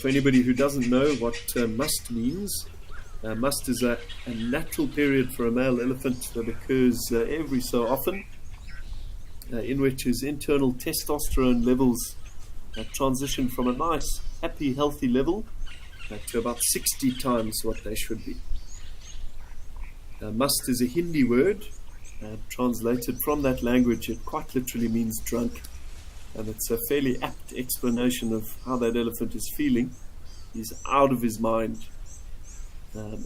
For anybody who doesn't know what must means, must is a natural period for a male elephant that occurs every so often, in which his internal testosterone levels transition from a nice, happy, healthy level to about 60 times what they should be. Must is a Hindi word, translated from that language. It quite literally means drunk, and it's a fairly apt explanation of how that elephant is feeling. He's out of his mind.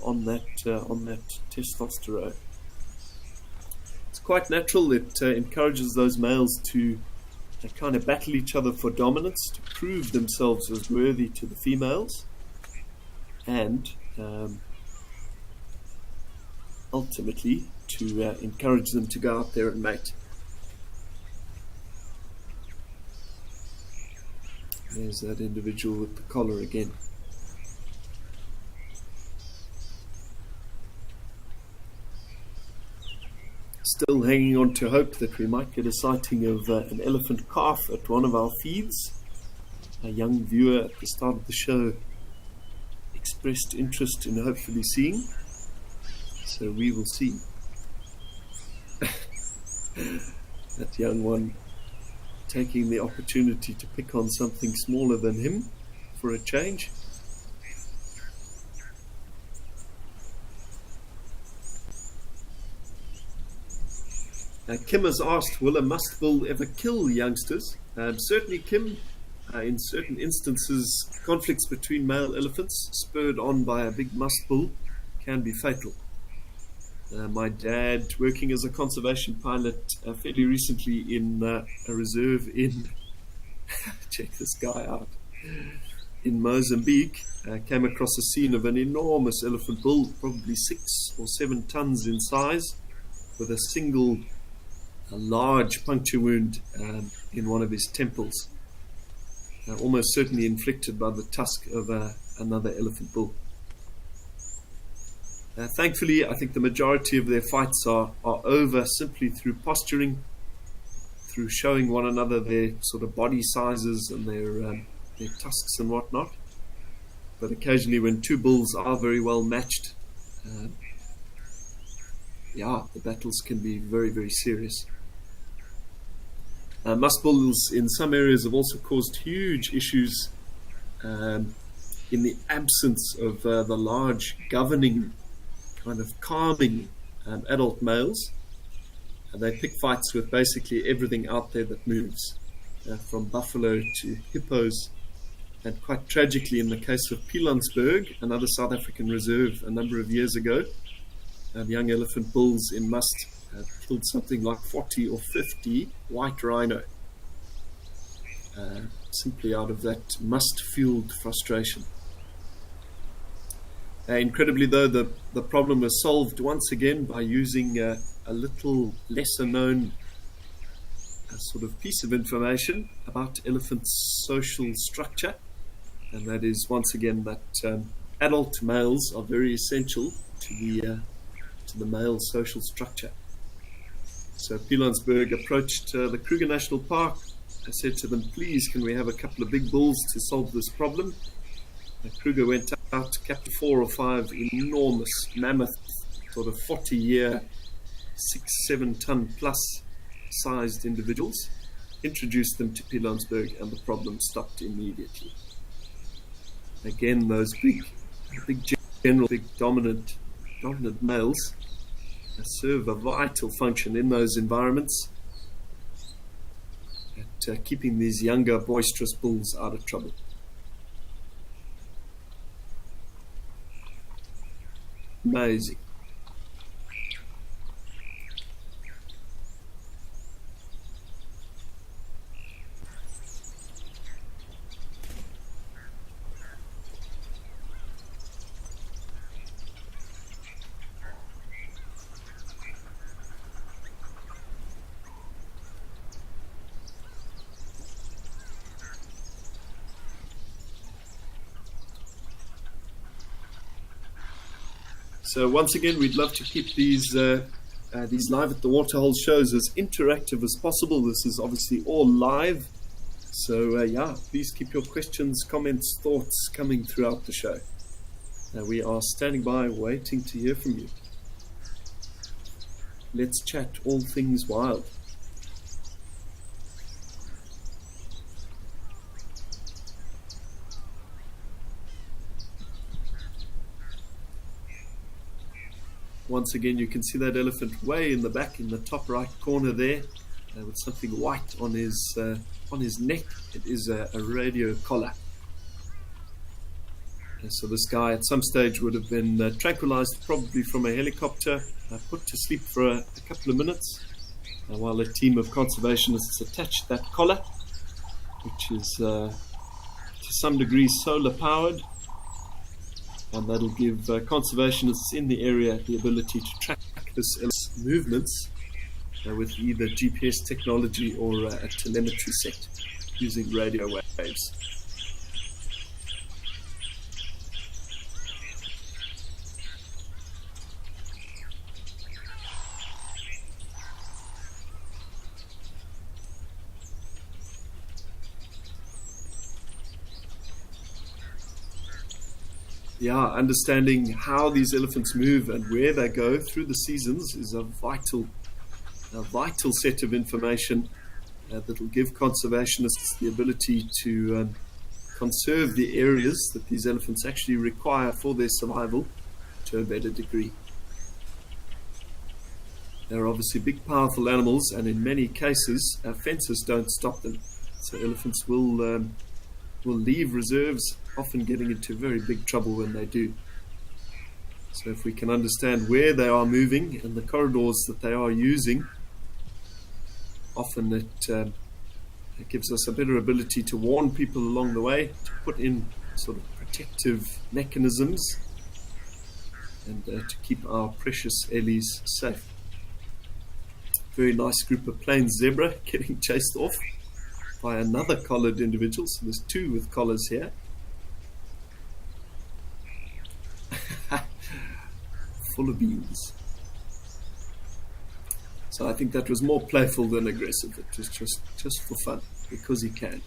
On that testosterone. It's quite natural. It encourages those males to kind of battle each other for dominance, to prove themselves as worthy to the females, and ultimately to encourage them to go out there and mate. There's that individual with the collar again. Still hanging on to hope that we might get a sighting of an elephant calf at one of our feeds. A young viewer at the start of the show expressed interest in hopefully seeing, so we will see. That young one taking the opportunity to pick on something smaller than him for a change. Kim has asked, will a musk bull ever kill youngsters? Certainly, Kim, In certain instances, conflicts between male elephants, spurred on by a big musk bull, can be fatal. My dad, working as a conservation pilot fairly recently in a reserve in, check this guy out, in Mozambique, came across a scene of an enormous elephant bull, probably 6 or 7 tons in size, with a large puncture wound in one of his temples, almost certainly inflicted by the tusk of another elephant bull. Thankfully, I think the majority of their fights are over simply through posturing, through showing one another their sort of body sizes and their tusks and whatnot. But occasionally, when two bulls are very well matched, the battles can be very, very serious. Musk bulls in some areas have also caused huge issues in the absence of the large governing, kind of calming adult males. They pick fights with basically everything out there that moves, from buffalo to hippos. And quite tragically, in the case of Pilanesberg, another South African reserve a number of years ago, young elephant bulls in must killed something like 40 or 50 white rhino, simply out of that must-fueled frustration. Incredibly, though, the problem was solved once again by using a little lesser-known sort of piece of information about elephants' social structure, and that is once again that adult males are very essential to the male social structure. So Pilanesberg approached the Kruger National Park. I said to them, please, can we have a couple of big bulls to solve this problem? Kruger went out, captured 4 or 5 enormous mammoth, sort of 40-year, 6-7 ton plus sized individuals, introduced them to Pilanesberg, and the problem stopped immediately. Again, those big general, big dominant males serve a vital function in those environments at keeping these younger, boisterous bulls out of trouble. Amazing. So once again, we'd love to keep these live at the Waterholes shows as interactive as possible. This is obviously all live. So please keep your questions, comments, thoughts coming throughout the show. We are standing by waiting to hear from you. Let's chat all things wild. Once again, you can see that elephant way in the back, in the top right corner there, with something white on his neck. It is a radio collar. So this guy at some stage would have been tranquilized, probably from a helicopter, put to sleep for a couple of minutes, while a team of conservationists attached that collar, which is to some degree solar powered. And that'll give conservationists in the area the ability to track this movements with either GPS technology or a telemetry set using radio waves. Understanding how these elephants move and where they go through the seasons is a vital set of information that will give conservationists the ability to conserve the areas that these elephants actually require for their survival to a better degree. They're obviously big, powerful animals, and in many cases, fences don't stop them. So elephants will will leave reserves, often getting into very big trouble when they do. So if we can understand where they are moving and the corridors that they are using, often it gives us a better ability to warn people along the way, to put in sort of protective mechanisms, and to keep our precious ellies safe. Very nice group of plain zebra getting chased off by another collared individual. So there's two with collars here. Full of beans. So I think that was more playful than aggressive. It was just for fun, because he can.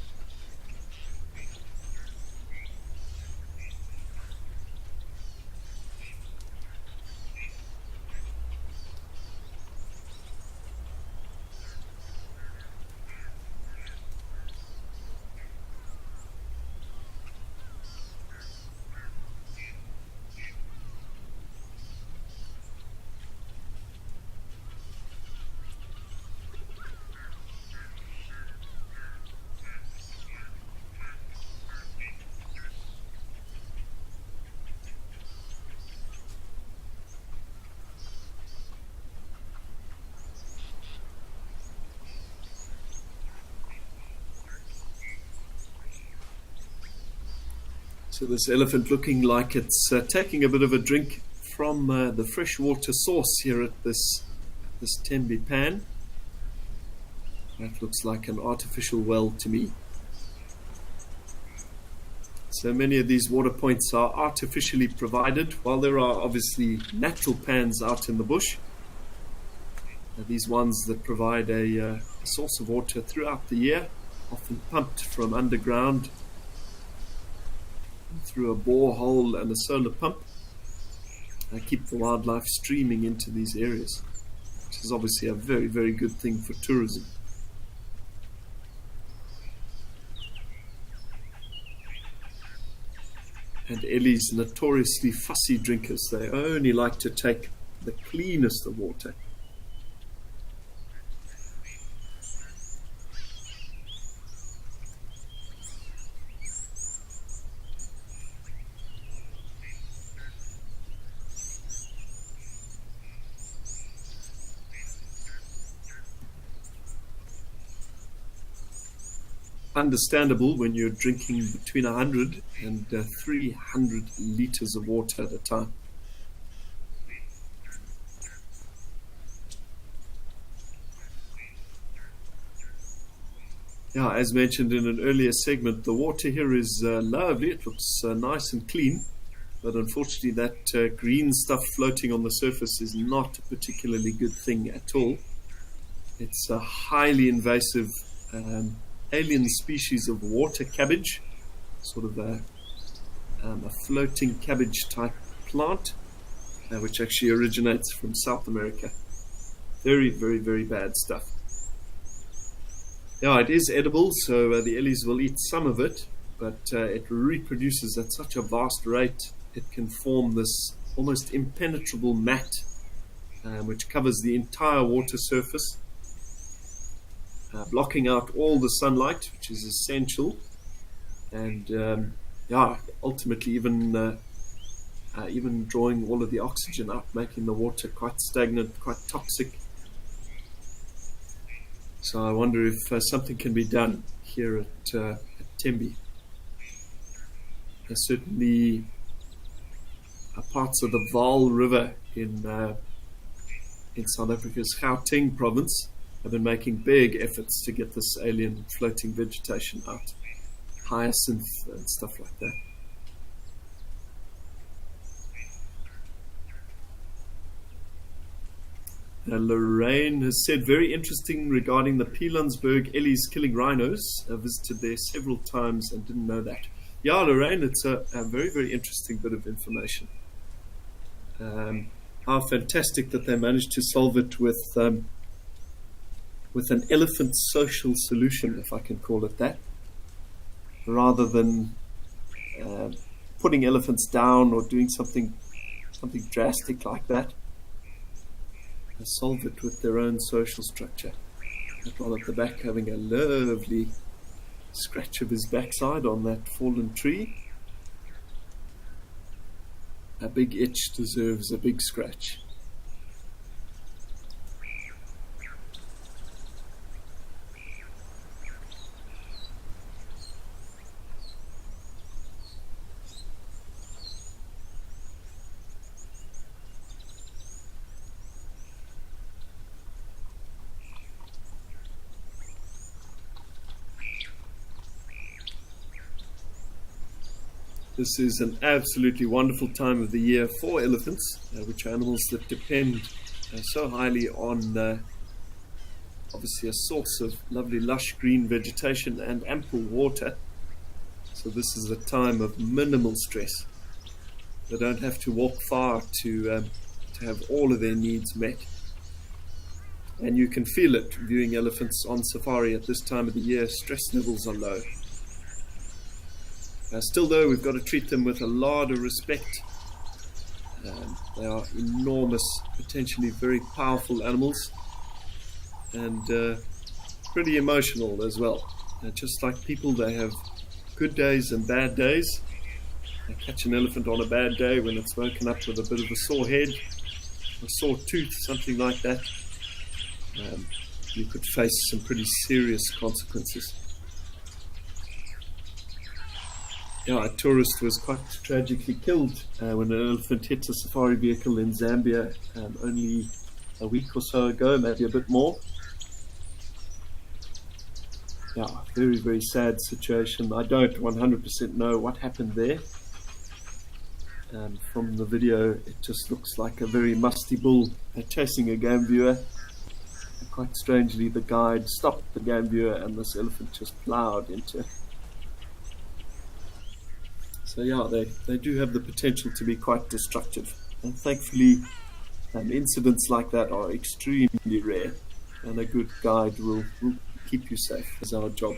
So this elephant looking like it's taking a bit of a drink from the freshwater source here at this Tembe pan. That looks like an artificial well to me. So many of these water points are artificially provided, while there are obviously natural pans out in the bush. These ones that provide a source of water throughout the year, often pumped from underground through a borehole and a solar pump, keep the wildlife streaming into these areas, which is obviously a very, very good thing for tourism. And ellies, notoriously fussy drinkers. They only like to take the cleanest of water. Understandable when you're drinking between 100 and 300 liters of water at a time. Yeah, as mentioned in an earlier segment, the water here is lovely. It looks nice and clean, but unfortunately that green stuff floating on the surface is not a particularly good thing at all. It's a highly invasive alien species of water cabbage, sort of a floating cabbage type plant, which actually originates from South America. Very, very, very bad stuff. Yeah, it is edible, so the ellies will eat some of it, but it reproduces at such a vast rate, it can form this almost impenetrable mat, which covers the entire water surface, blocking out all the sunlight, which is essential, and ultimately even drawing all of the oxygen out, making the water quite stagnant, quite toxic. So I wonder if something can be done here at Tembe. There's certainly parts of the Vaal River in South Africa's Gauteng province have been making big efforts to get this alien floating vegetation out, hyacinth and stuff like that. Lorraine has said, very interesting regarding the Pilansberg ellies killing rhinos. I visited there several times and didn't know that. Yeah, Lorraine, it's a very, very interesting bit of information. How fantastic that they managed to solve it with an elephant social solution, if I can call it that, rather than putting elephants down or doing something drastic like that. They solve it with their own social structure. That one at the back having a lovely scratch of his backside on that fallen tree. A big itch deserves a big scratch. This is an absolutely wonderful time of the year for elephants, which are animals that depend so highly on obviously a source of lovely lush green vegetation and ample water. So this is a time of minimal stress. They don't have to walk far to have all of their needs met. And you can feel it viewing elephants on safari at this time of the year. Stress levels are low. Still though, we've got to treat them with a lot of respect. They are enormous, potentially very powerful animals, and pretty emotional as well. Just like people, they have good days and bad days. They catch an elephant on a bad day when it's woken up with a bit of a sore head, a sore tooth, something like that. You could face some pretty serious consequences. Yeah, a tourist was quite tragically killed when an elephant hit a safari vehicle in Zambia only a week or so ago, maybe a bit more. Yeah, very, very sad situation. I don't 100% know what happened there. From the video, it just looks like a very musty bull chasing a game viewer. Quite strangely, the guide stopped the game viewer and this elephant just plowed into it. So yeah, they do have the potential to be quite destructive. And thankfully, incidents like that are extremely rare. And a good guide will keep you safe. That's our job.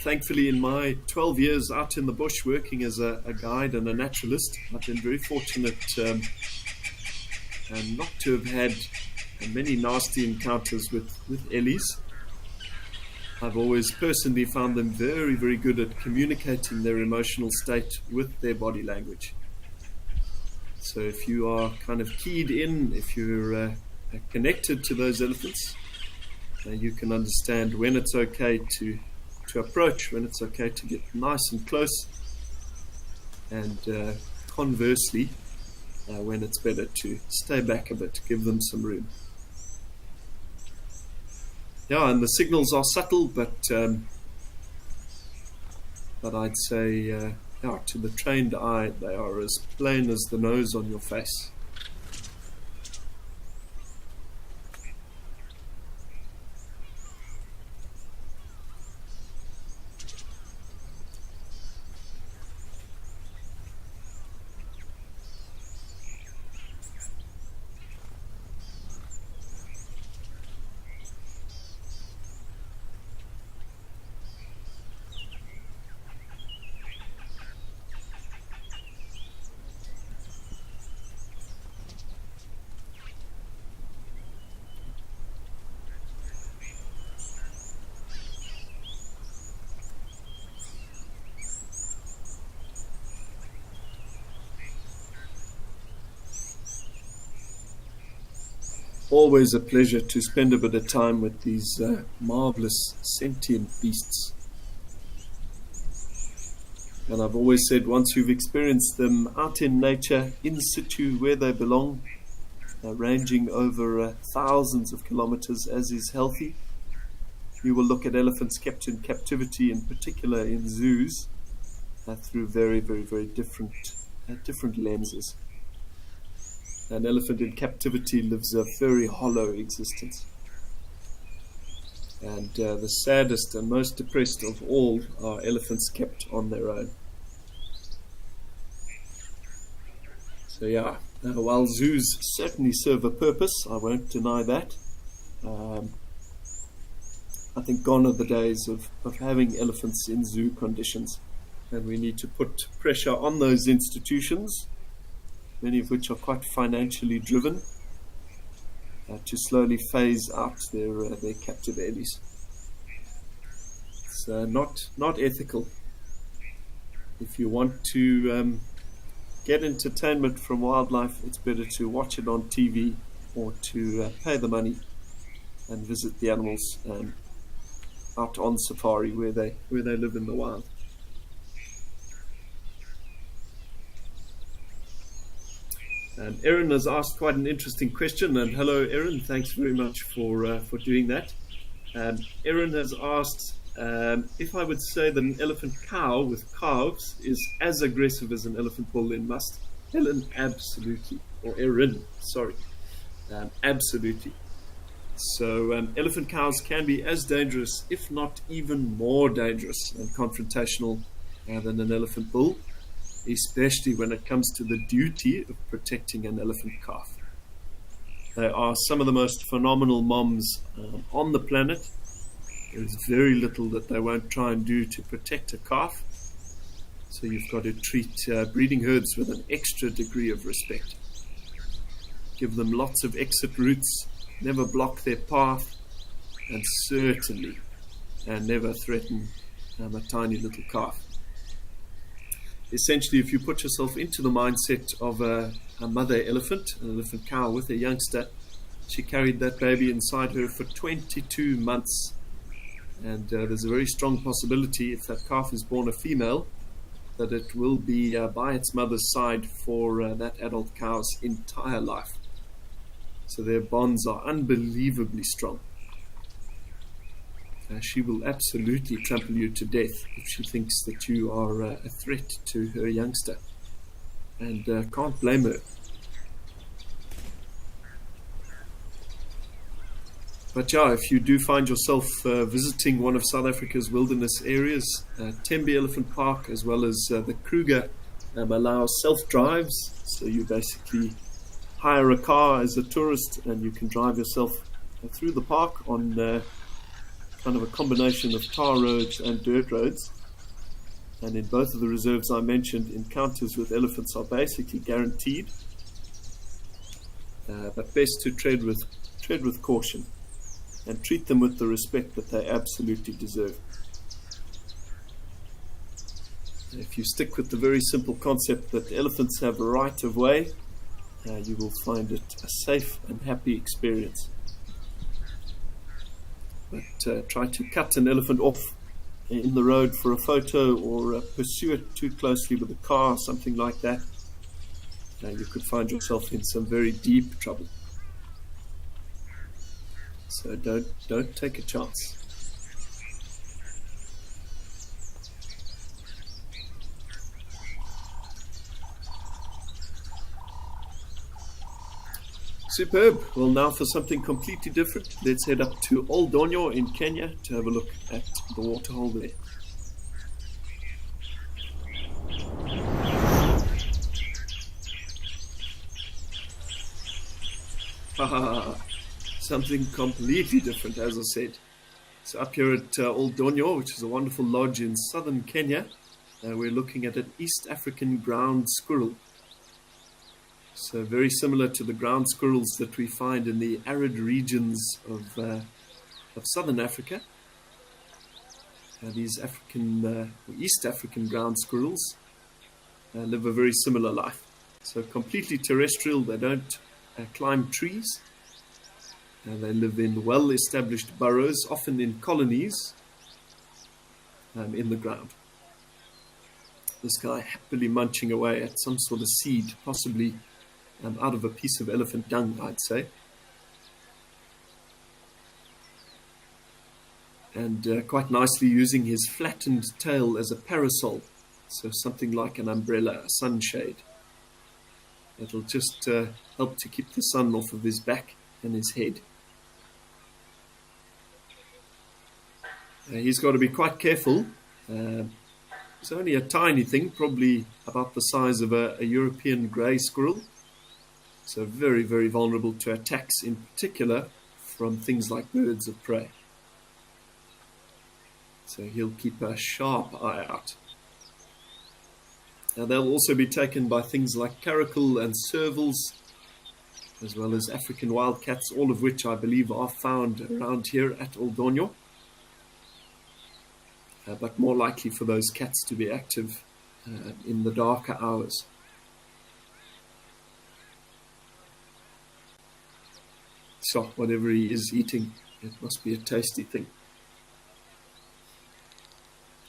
Thankfully, in my 12 years out in the bush working as a guide and a naturalist, I've been very fortunate not to have had many nasty encounters with ellies. I've always personally found them very, very good at communicating their emotional state with their body language. So if you are kind of keyed in, if you're connected to those elephants, you can understand when it's okay to approach, when it's okay to get nice and close, and conversely, when it's better to stay back a bit, give them some room. Yeah, and the signals are subtle, but I'd say, to the trained eye, they are as plain as the nose on your face. Always a pleasure to spend a bit of time with these marvelous sentient beasts. And I've always said, once you've experienced them out in nature, in situ, where they belong, ranging over thousands of kilometers, as is healthy. You will look at elephants kept in captivity, in particular in zoos, through very, very, very different lenses. An elephant in captivity lives a very hollow existence. And the saddest and most depressed of all are elephants kept on their own. So yeah, while zoos certainly serve a purpose, I won't deny that. I think gone are the days of having elephants in zoo conditions. And we need to put pressure on those institutions, many of which are quite financially driven, to slowly phase out their captive ellies. It's not ethical. If you want to get entertainment from wildlife, it's better to watch it on TV or to pay the money and visit the animals out on safari where they live in the wild. Erin has asked quite an interesting question, and hello Erin, thanks very much for doing that. Erin has asked if I would say that an elephant cow with calves is as aggressive as an elephant bull in must. Helen, absolutely. Or Erin, sorry. Absolutely. So elephant cows can be as dangerous, if not even more dangerous and confrontational than an elephant bull, especially when it comes to the duty of protecting an elephant calf. They are some of the most phenomenal moms on the planet. There's very little that they won't try and do to protect a calf. So you've got to treat breeding herds with an extra degree of respect. Give them lots of exit routes, never block their path, and certainly never threaten a tiny little calf. Essentially, if you put yourself into the mindset of a mother elephant, an elephant cow with a youngster, she carried that baby inside her for 22 months. And there's a very strong possibility, if that calf is born a female, that it will be by its mother's side for that adult cow's entire life. So their bonds are unbelievably strong. She will absolutely trample you to death if she thinks that you are a threat to her youngster. And can't blame her. But yeah, if you do find yourself visiting one of South Africa's wilderness areas, Tembe Elephant Park as well as the Kruger allows self-drives. So you basically hire a car as a tourist and you can drive yourself through the park on kind of a combination of tar roads and dirt roads. And in both of the reserves I mentioned, encounters with elephants are basically guaranteed. But best to tread with caution and treat them with the respect that they absolutely deserve. If you stick with the very simple concept that elephants have a right of way, you will find it a safe and happy experience. But try to cut an elephant off in the road for a photo or pursue it too closely with a car, something like that, you could find yourself in some very deep trouble. So don't take a chance. Superb. Well, now for something completely different, let's head up to Old Donyo in Kenya to have a look at the waterhole there. Something completely different, as I said. So up here at Old Donyo, which is a wonderful lodge in southern Kenya, we're looking at an East African ground squirrel. So very similar to the ground squirrels that we find in the arid regions of southern Africa. These East African ground squirrels live a very similar life. So completely terrestrial, they don't climb trees. They live in well-established burrows, often in colonies in the ground. This guy happily munching away at some sort of seed, possibly out of a piece of elephant dung, I'd say. And quite nicely using his flattened tail as a parasol, so something like an umbrella, a sunshade. It'll just help to keep the sun off of his back and his head. He's got to be quite careful. It's only a tiny thing, probably about the size of a European grey squirrel. So very, very vulnerable to attacks, in particular from things like birds of prey. So he'll keep a sharp eye out. Now they'll also be taken by things like caracal and servals, as well as African wildcats, all of which I believe are found around here at Oldonyo. But more likely for those cats to be active in the darker hours. So whatever he is eating, it must be a tasty thing.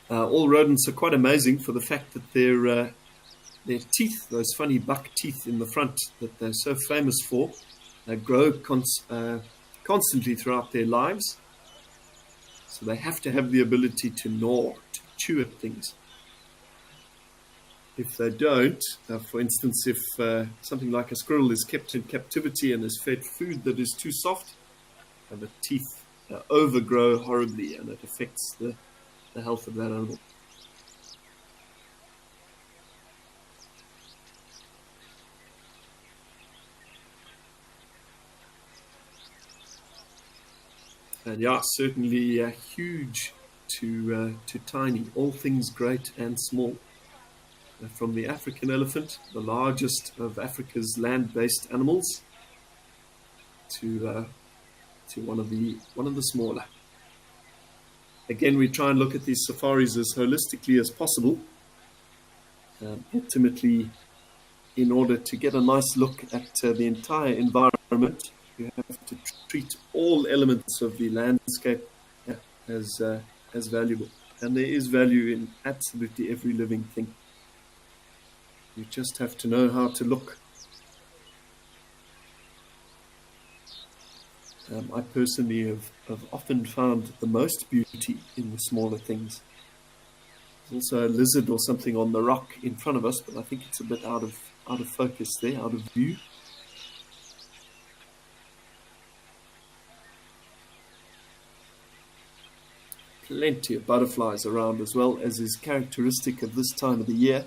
All rodents are quite amazing for the fact that their teeth, those funny buck teeth in the front that they're so famous for, grow constantly throughout their lives. So they have to have the ability to gnaw, to chew at things. If they don't, for instance, if something like a squirrel is kept in captivity and is fed food that is too soft, the teeth overgrow horribly and it affects the health of that animal. And yeah, certainly huge to tiny, all things great and small. From the African elephant, the largest of Africa's land-based animals, to one of the smaller. Again, we try and look at these safaris as holistically as possible. Ultimately, in order to get a nice look at the entire environment, you have to treat all elements of the landscape as valuable. And there is value in absolutely every living thing. You just have to know how to look. I personally have often found the most beauty in the smaller things. There's also a lizard or something on the rock in front of us, but I think it's a bit out of focus there, out of view. Plenty of butterflies around as well, as is characteristic of this time of the year.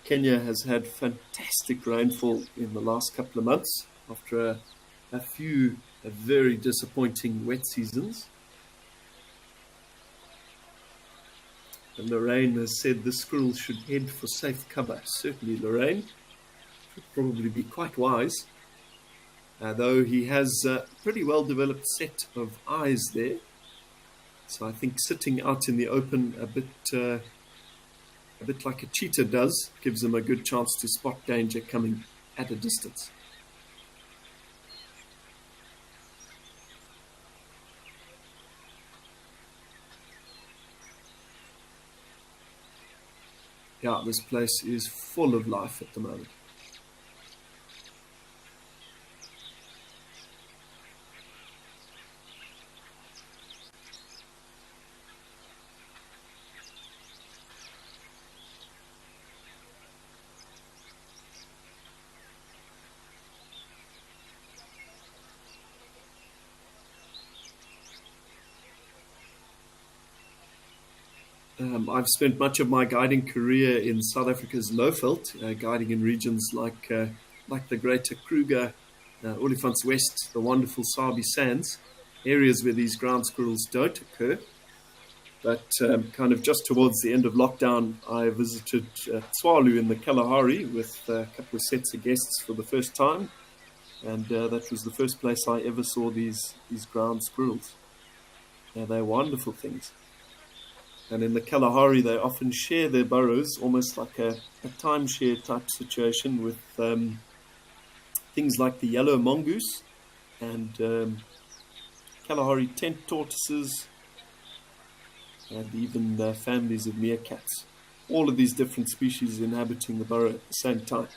Kenya has had fantastic rainfall in the last couple of months after a few very disappointing wet seasons. And Lorraine has said the squirrel should head for safe cover. Certainly Lorraine would probably be quite wise, though he has a pretty well developed set of eyes there. So I think sitting out in the open a bit like a cheetah does, gives him a good chance to spot danger coming at a distance. Yeah, this place is full of life at the moment. I've spent much of my guiding career in South Africa's Lowveld, guiding in regions like the Greater Kruger, Olifants West, the wonderful Sabi Sands, areas where these ground squirrels don't occur. But kind of just towards the end of lockdown, I visited Tswalu in the Kalahari with a couple of sets of guests for the first time. And that was the first place I ever saw these ground squirrels. They're wonderful things. And in the Kalahari, they often share their burrows, almost like a timeshare type situation with things like the yellow mongoose and Kalahari tent tortoises and even families of meerkats. All of these different species inhabiting the burrow at the same time.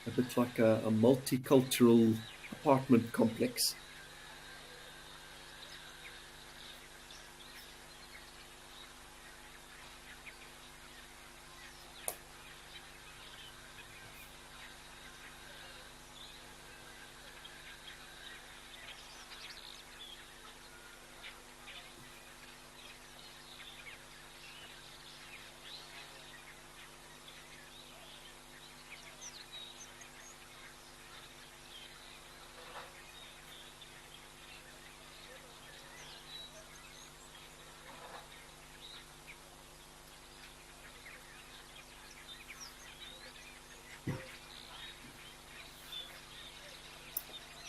a bit like a multicultural apartment complex.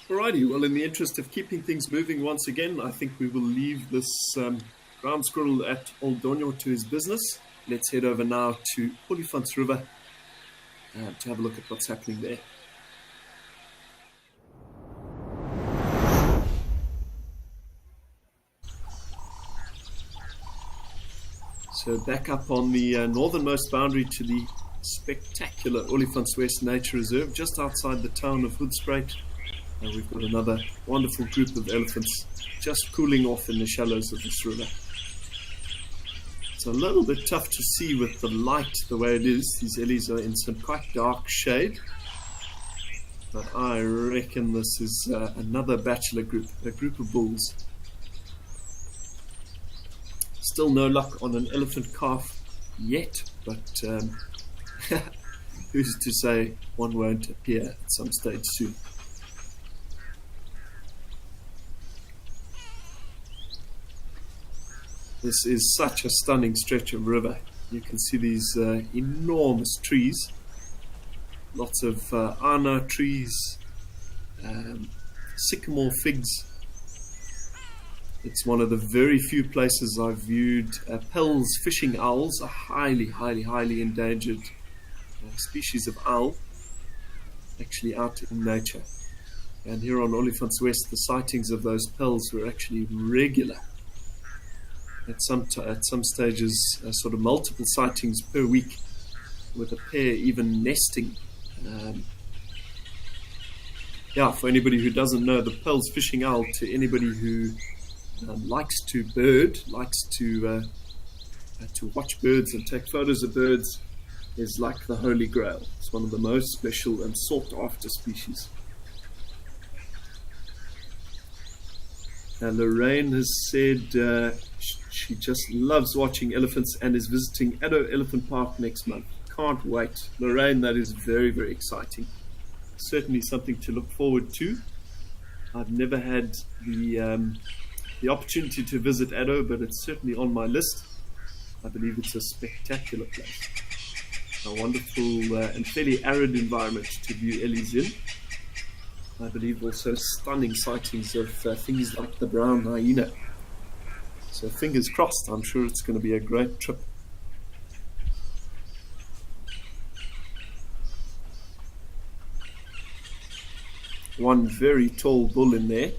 Alrighty, well, in the interest of keeping things moving once again, I think we will leave this ground squirrel at Old Donyo to his business. Let's head over now to Olifants River to have a look at what's happening there. So back up on the northernmost boundary to the spectacular Olifants West Nature Reserve, just outside the town of Hoedspruit. And we've got another wonderful group of elephants just cooling off in the shallows of this river. It's a little bit tough to see with the light the way it is. These ellies are in some quite dark shade. But I reckon this is another bachelor group, a group of bulls. Still no luck on an elephant calf yet, but who's to say one won't appear at some stage soon. This is such a stunning stretch of river. You can see these enormous trees, lots of ana trees, sycamore figs. It's one of the very few places I've viewed Pell's fishing owls, a highly endangered species of owl, actually out in nature. And here on Olifants West, the sightings of those Pells were actually regular. At some stages, sort of multiple sightings per week, with a pair even nesting. For anybody who doesn't know, the Pell's fishing owl, to anybody who likes to watch birds and take photos of birds, is like the Holy Grail. It's one of the most special and sought after species. Lorraine has said she just loves watching elephants and is visiting Addo Elephant Park next month. Can't wait. Lorraine, that is very exciting. Certainly something to look forward to. I've never had the opportunity to visit Addo, but it's certainly on my list. I believe it's a spectacular place. A wonderful and fairly arid environment to view ellies in. I believe also stunning sightings of things like the brown hyena. So fingers crossed, I'm sure it's going to be a great trip. One very tall bull in there.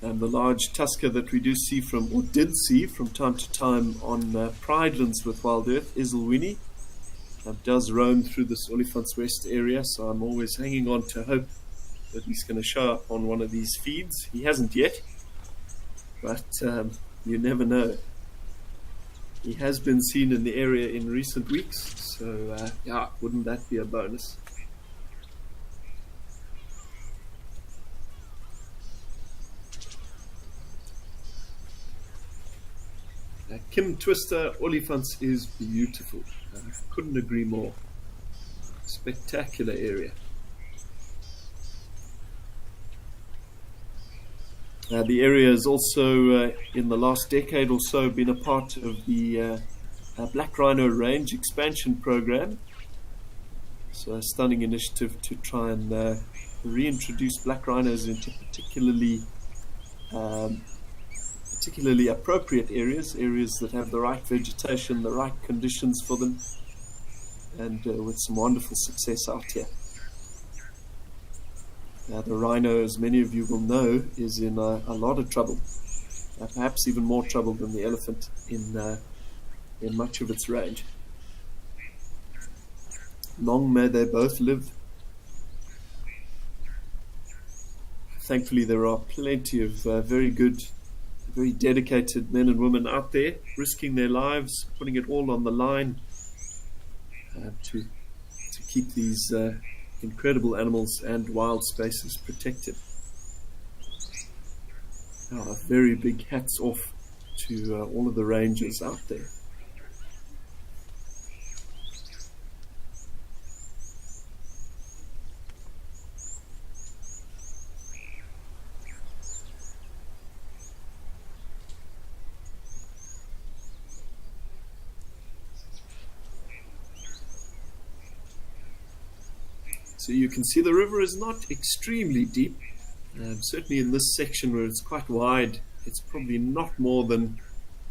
And the large tusker that we do see or did see from time to time on Pridelands with Wild Earth, Iselwini, does roam through this Olifants West area, so I'm always hanging on to hope that he's going to show up on one of these feeds. He hasn't yet, but you never know. He has been seen in the area in recent weeks, so wouldn't that be a bonus? Kim Twister, Olifants is beautiful. Couldn't agree more. Spectacular area. The area has also, in the last decade or so, been a part of the Black Rhino Range expansion program. So a stunning initiative to try and reintroduce black rhinos into particularly appropriate areas that have the right vegetation, the right conditions for them, and with some wonderful success out here. The rhino, as many of you will know, is in a lot of trouble, perhaps even more trouble than the elephant in much of its range. Long may they both live. Thankfully, there are plenty of very good, very dedicated men and women out there risking their lives, putting it all on the line to keep these incredible animals and wild spaces protected. A very big hats off to all of the rangers out there. So you can see the river is not extremely deep. Certainly in this section where it's quite wide, it's probably not more than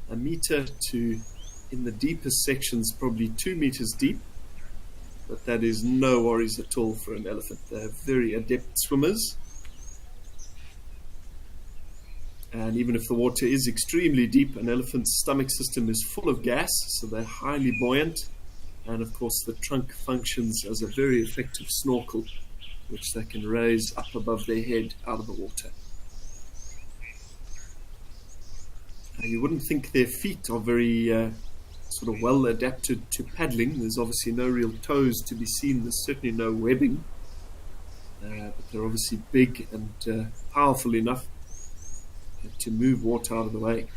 a meter to, in the deepest sections, probably 2 meters deep. But that is no worries at all for an elephant. They're very adept swimmers. And even if the water is extremely deep, an elephant's stomach system is full of gas, so they're highly buoyant. And of course the trunk functions as a very effective snorkel, which they can raise up above their head out of the water. You wouldn't think their feet are very sort of well adapted to paddling. There's obviously no real toes to be seen. There's certainly no webbing. But they're obviously big and powerful enough to move water out of the way.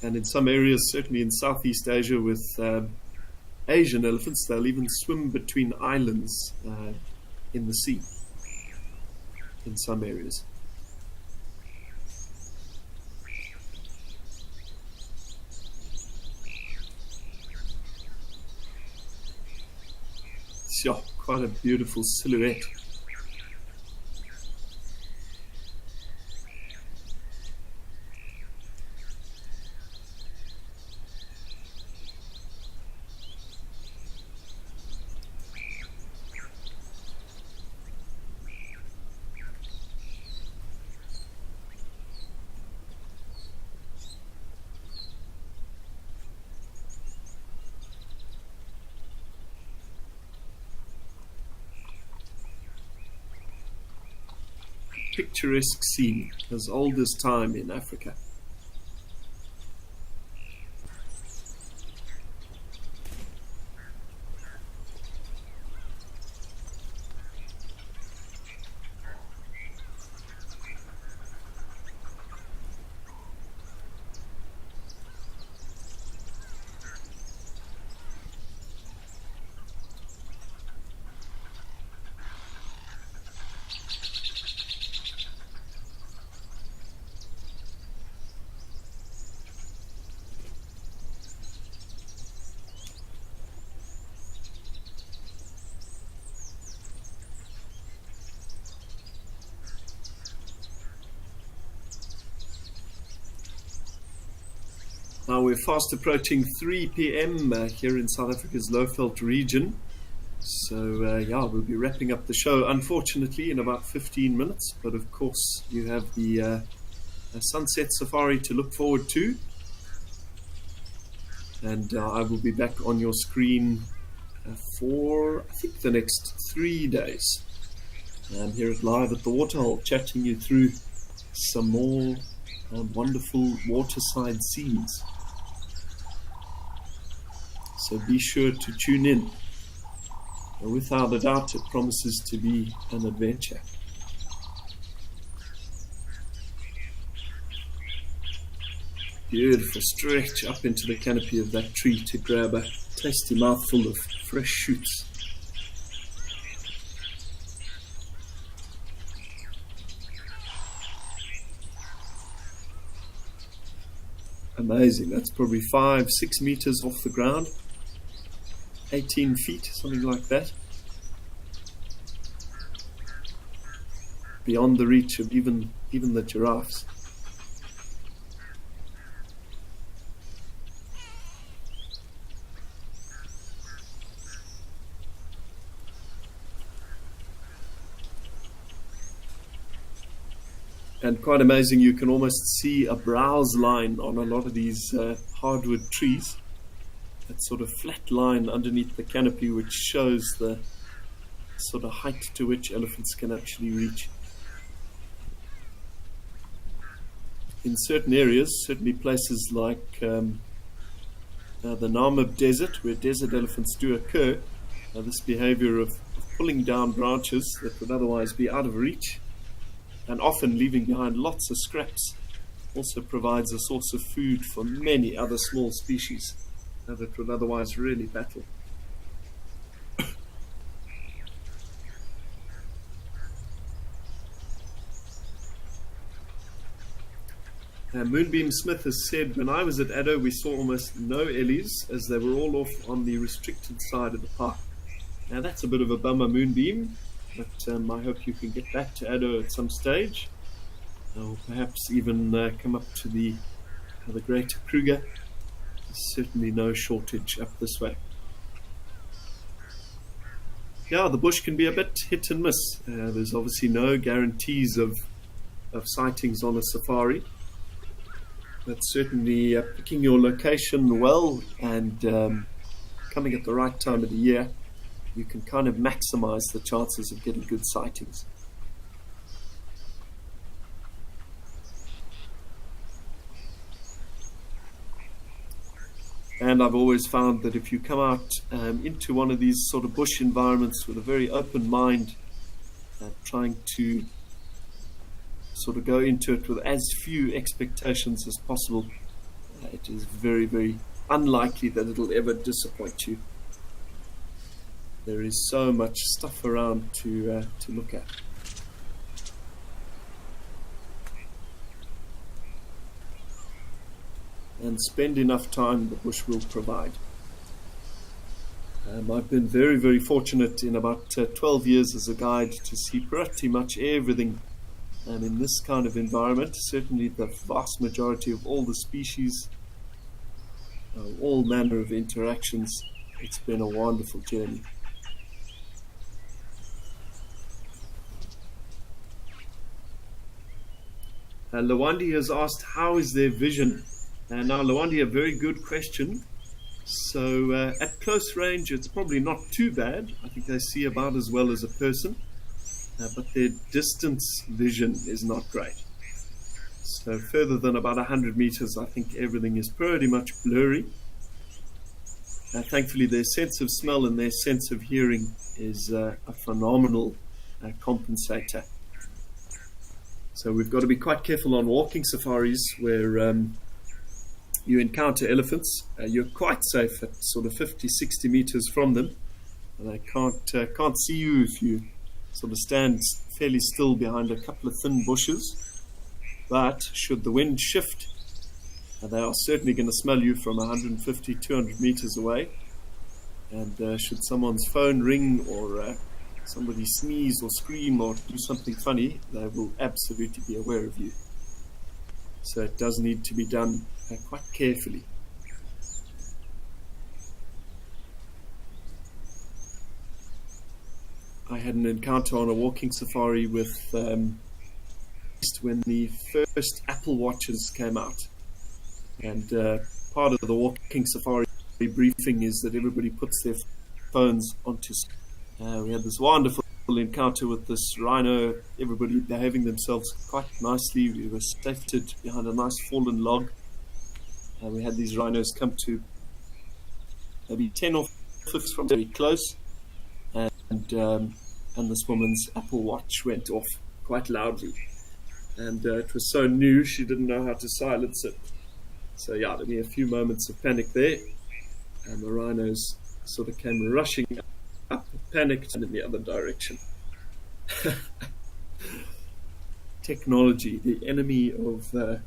And in some areas, certainly in Southeast Asia with Asian elephants, they'll even swim between islands in the sea in some areas. So, quite a beautiful silhouette. Picturesque scene, as old as time in Africa. Now we're fast approaching 3 p.m. Here in South Africa's Lowveld region. So yeah, we'll be wrapping up the show, unfortunately, in about 15 minutes. But of course, you have the sunset safari to look forward to. And I will be back on your screen for, I think, the next 3 days. I'm here at Live at the Waterhole, chatting you through some more wonderful waterside scenes. So be sure to tune in. Without a doubt, it promises to be an adventure. Beautiful stretch up into the canopy of that tree to grab a tasty mouthful of fresh shoots. Amazing, that's probably 5-6 meters off the ground. 18 feet, something like that. Beyond the reach of even the giraffes. And quite amazing, you can almost see a browse line on a lot of these hardwood trees. that sort of flat line underneath the canopy, which shows the sort of height to which elephants can actually reach. In certain areas, certainly places like the Namib Desert, where desert elephants do occur, this behavior of pulling down branches that would otherwise be out of reach and often leaving behind lots of scraps also provides a source of food for many other small species that would otherwise really battle. Moonbeam Smith has said, when I was at Addo, we saw almost no ellies as they were all off on the restricted side of the park. Now that's a bit of a bummer, Moonbeam, but I hope you can get back to Addo at some stage, or perhaps even come up to the Greater Kruger. There's certainly no shortage up this way. Yeah, the bush can be a bit hit and miss. There's obviously no guarantees of sightings on a safari. But certainly picking your location well and coming at the right time of the year, you can kind of maximize the chances of getting good sightings. And I've always found that if you come out into one of these sort of bush environments with a very open mind, trying to sort of go into it with as few expectations as possible, it is very, very unlikely that it'll ever disappoint you. There is so much stuff around to look at. And spend enough time, the bush will provide. I've been very, very fortunate in about 12 years as a guide to see pretty much everything. And in this kind of environment, certainly the vast majority of all the species, all manner of interactions, it's been a wonderful journey. Lawandi has asked, how is their vision? Now, Lawandi, a very good question. So at close range, it's probably not too bad. I think they see about as well as a person. But their distance vision is not great. So further than about 100 meters, I think everything is pretty much blurry. Thankfully, their sense of smell and their sense of hearing is a phenomenal compensator. So we've got to be quite careful on walking safaris where you encounter elephants. You're quite safe at sort of 50, 60 meters from them. And they can't see you if you sort of stand fairly still behind a couple of thin bushes. But should the wind shift, they are certainly going to smell you from 150, 200 meters away. And should someone's phone ring or somebody sneeze or scream or do something funny, they will absolutely be aware of you. So it does need to be done quite carefully. I had an encounter on a walking safari with when the first Apple Watches came out. And part of the walking safari briefing is that everybody puts their phones onto. We had this wonderful encounter with this rhino, everybody behaving themselves quite nicely. We were safed behind a nice fallen log. We had these rhinos come to maybe 10 or 15 from very close. And this woman's Apple Watch went off quite loudly. And it was so new, she didn't know how to silence it. So yeah, there were a few moments of panic there. And the rhinos sort of came rushing up, panicked, and in the other direction. Technology, the enemy of the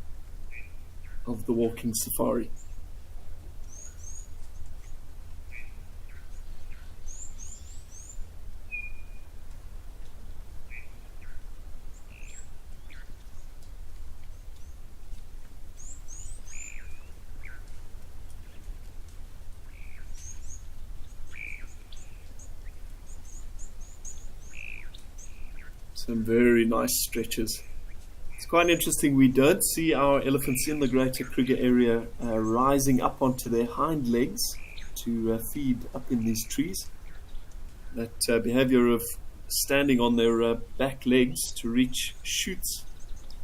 walking safari. Some very nice stretches. It's quite interesting. We don't see our elephants in the Greater Kruger area rising up onto their hind legs to feed up in these trees. That behavior of standing on their back legs to reach shoots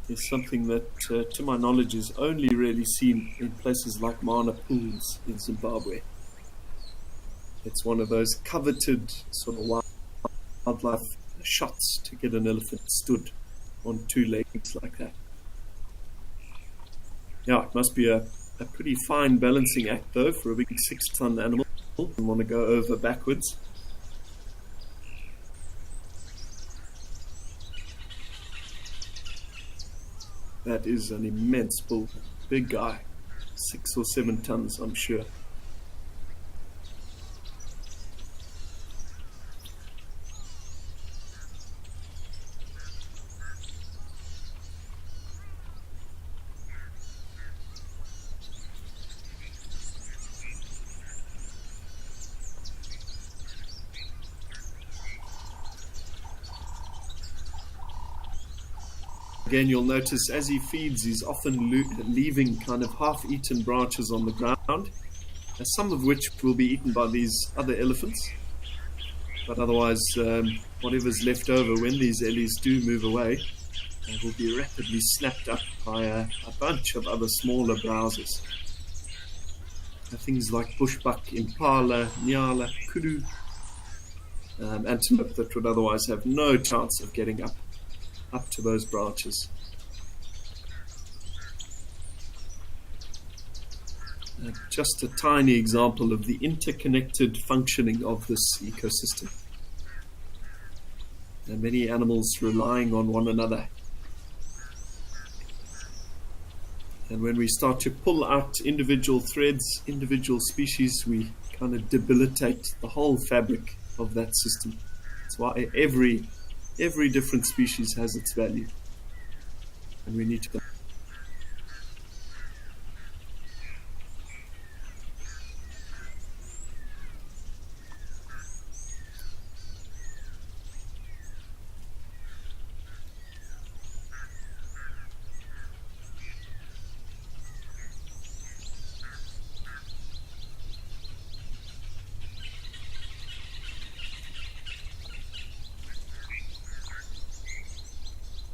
is something that, to my knowledge, is only really seen in places like Mana pools in Zimbabwe. It's one of those coveted sort of wildlife shots to get an elephant stood on two legs like that. Yeah, it must be a pretty fine balancing act though for a big 6-ton animal. You want to go over backwards. That is an immense bull, big guy, 6 or 7 tons, I'm sure. Again, you'll notice as he feeds, he's often leaving kind of half-eaten branches on the ground, some of which will be eaten by these other elephants. But otherwise, whatever's left over when these ellies do move away will be rapidly snapped up by a bunch of other smaller browsers. Things like bushbuck, impala, nyala, kudu, antelope that would otherwise have no chance of getting up to those branches. Just a tiny example of the interconnected functioning of this ecosystem. And many animals relying on one another. And when we start to pull out individual threads, individual species, we kind of debilitate the whole fabric of that system. That's why every different species has its value, and we need to.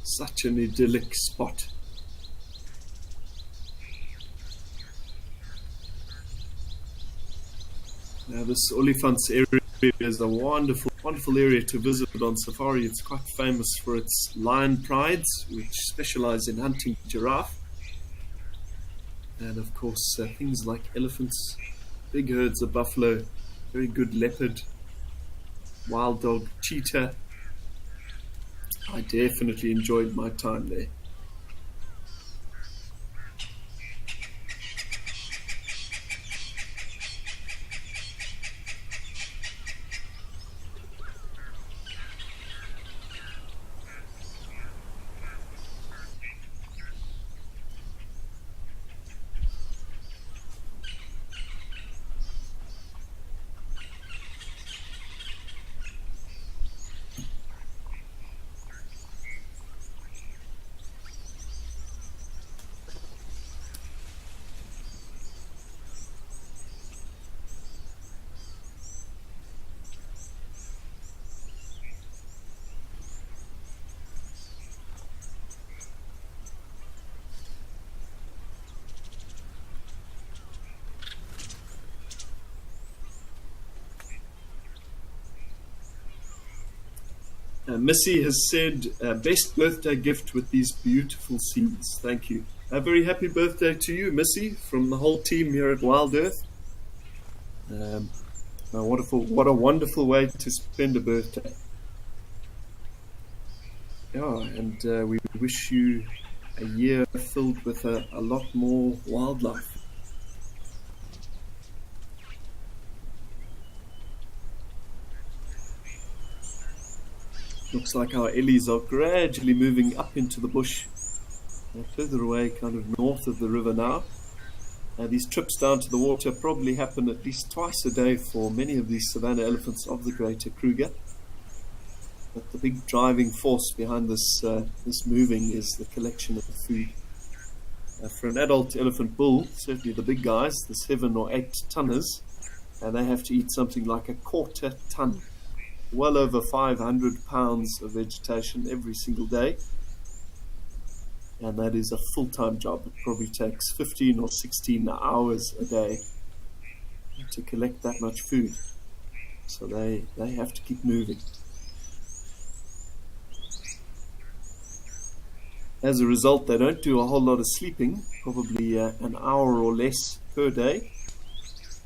Such an idyllic spot. Now this Olifants area is a wonderful area to visit on safari. It's quite famous for its lion prides, which specialize in hunting giraffe. And of course things like elephants, big herds of buffalo, very good leopard, wild dog, cheetah. I definitely enjoyed my time there. Missy has said, best birthday gift with these beautiful seeds. Thank you. A very happy birthday to you, Missy, from the whole team here at Wild Earth. What a wonderful way to spend a birthday. Yeah, and we wish you a year filled with a lot more wildlife. Looks like our ellies are gradually moving up into the bush. They're further away, kind of north of the river now. These trips down to the water probably happen at least twice a day for many of these savanna elephants of the greater Kruger. But the big driving force behind this moving is the collection of the food. For an adult elephant bull, certainly the big guys, the 7 or 8 tonners, and they have to eat something like 1/4 ton, well over 500 pounds of vegetation every single day. And that is a full-time job. It probably takes 15 or 16 hours a day to collect that much food. So they have to keep moving. As a result, they don't do a whole lot of sleeping, probably an hour or less per day.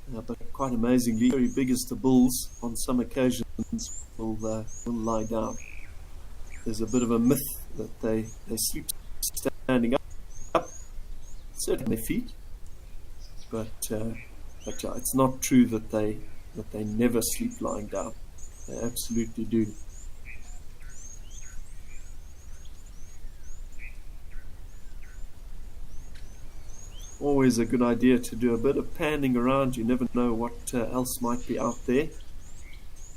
But quite amazingly, very big as the bulls, on some occasions will lie down. There's a bit of a myth that they sleep standing up, certainly on their feet, but yeah, it's not true that they never sleep lying down. They absolutely do. Always a good idea to do a bit of panning around. You never know what else might be out there.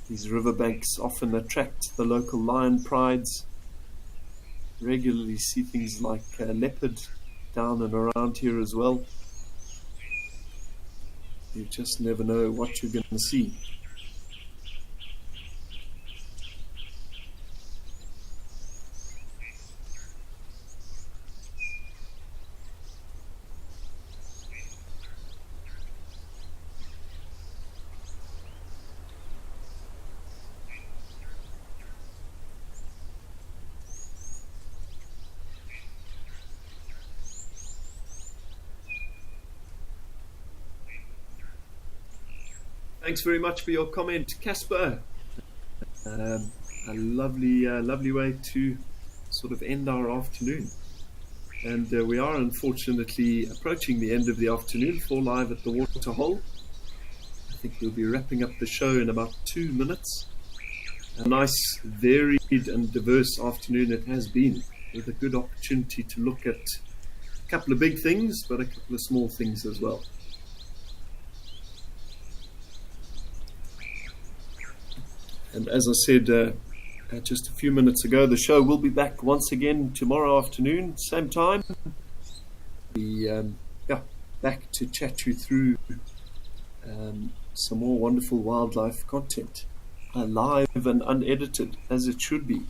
These riverbanks often attract the local lion prides. Regularly see things like leopard down and around here as well. You just never know what you're going to see. Thanks very much for your comment, Casper. A lovely way to sort of end our afternoon. And we are unfortunately approaching the end of the afternoon for Live at the Waterhole. I think we'll be wrapping up the show in about 2 minutes. A nice, varied and diverse afternoon it has been, with a good opportunity to look at a couple of big things, but a couple of small things as well. And as I said just a few minutes ago, the show will be back once again tomorrow afternoon, same time. Be back to chat you through some more wonderful wildlife content, live and unedited, as it should be.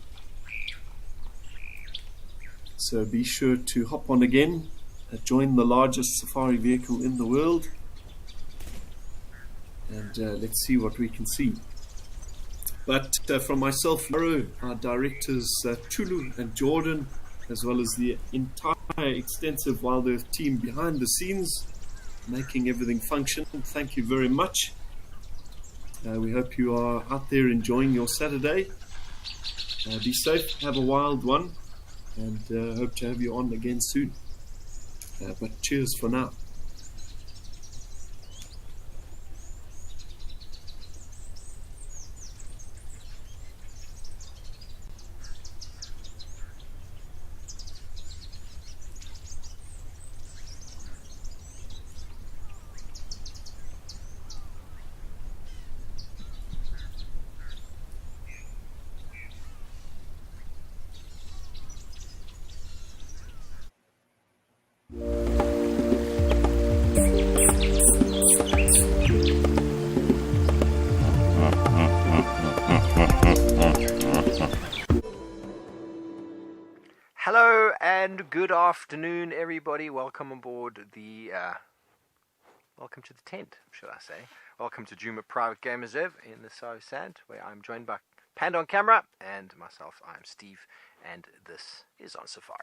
So be sure to hop on again, join the largest safari vehicle in the world, and let's see what we can see. But from myself, Lauro, our directors Tulu and Jordan, as well as the entire extensive Wild Earth team behind the scenes, making everything function, thank you very much. We hope you are out there enjoying your Saturday. Be safe, have a wild one, and hope to have you on again soon. But cheers for now. Hello and good afternoon, everybody. Welcome aboard welcome to the tent, should I say. Welcome to Djuma Private Game Reserve in the Sao Sand, where I'm joined by Panda on camera and myself. I'm Steve, and this is On Safari.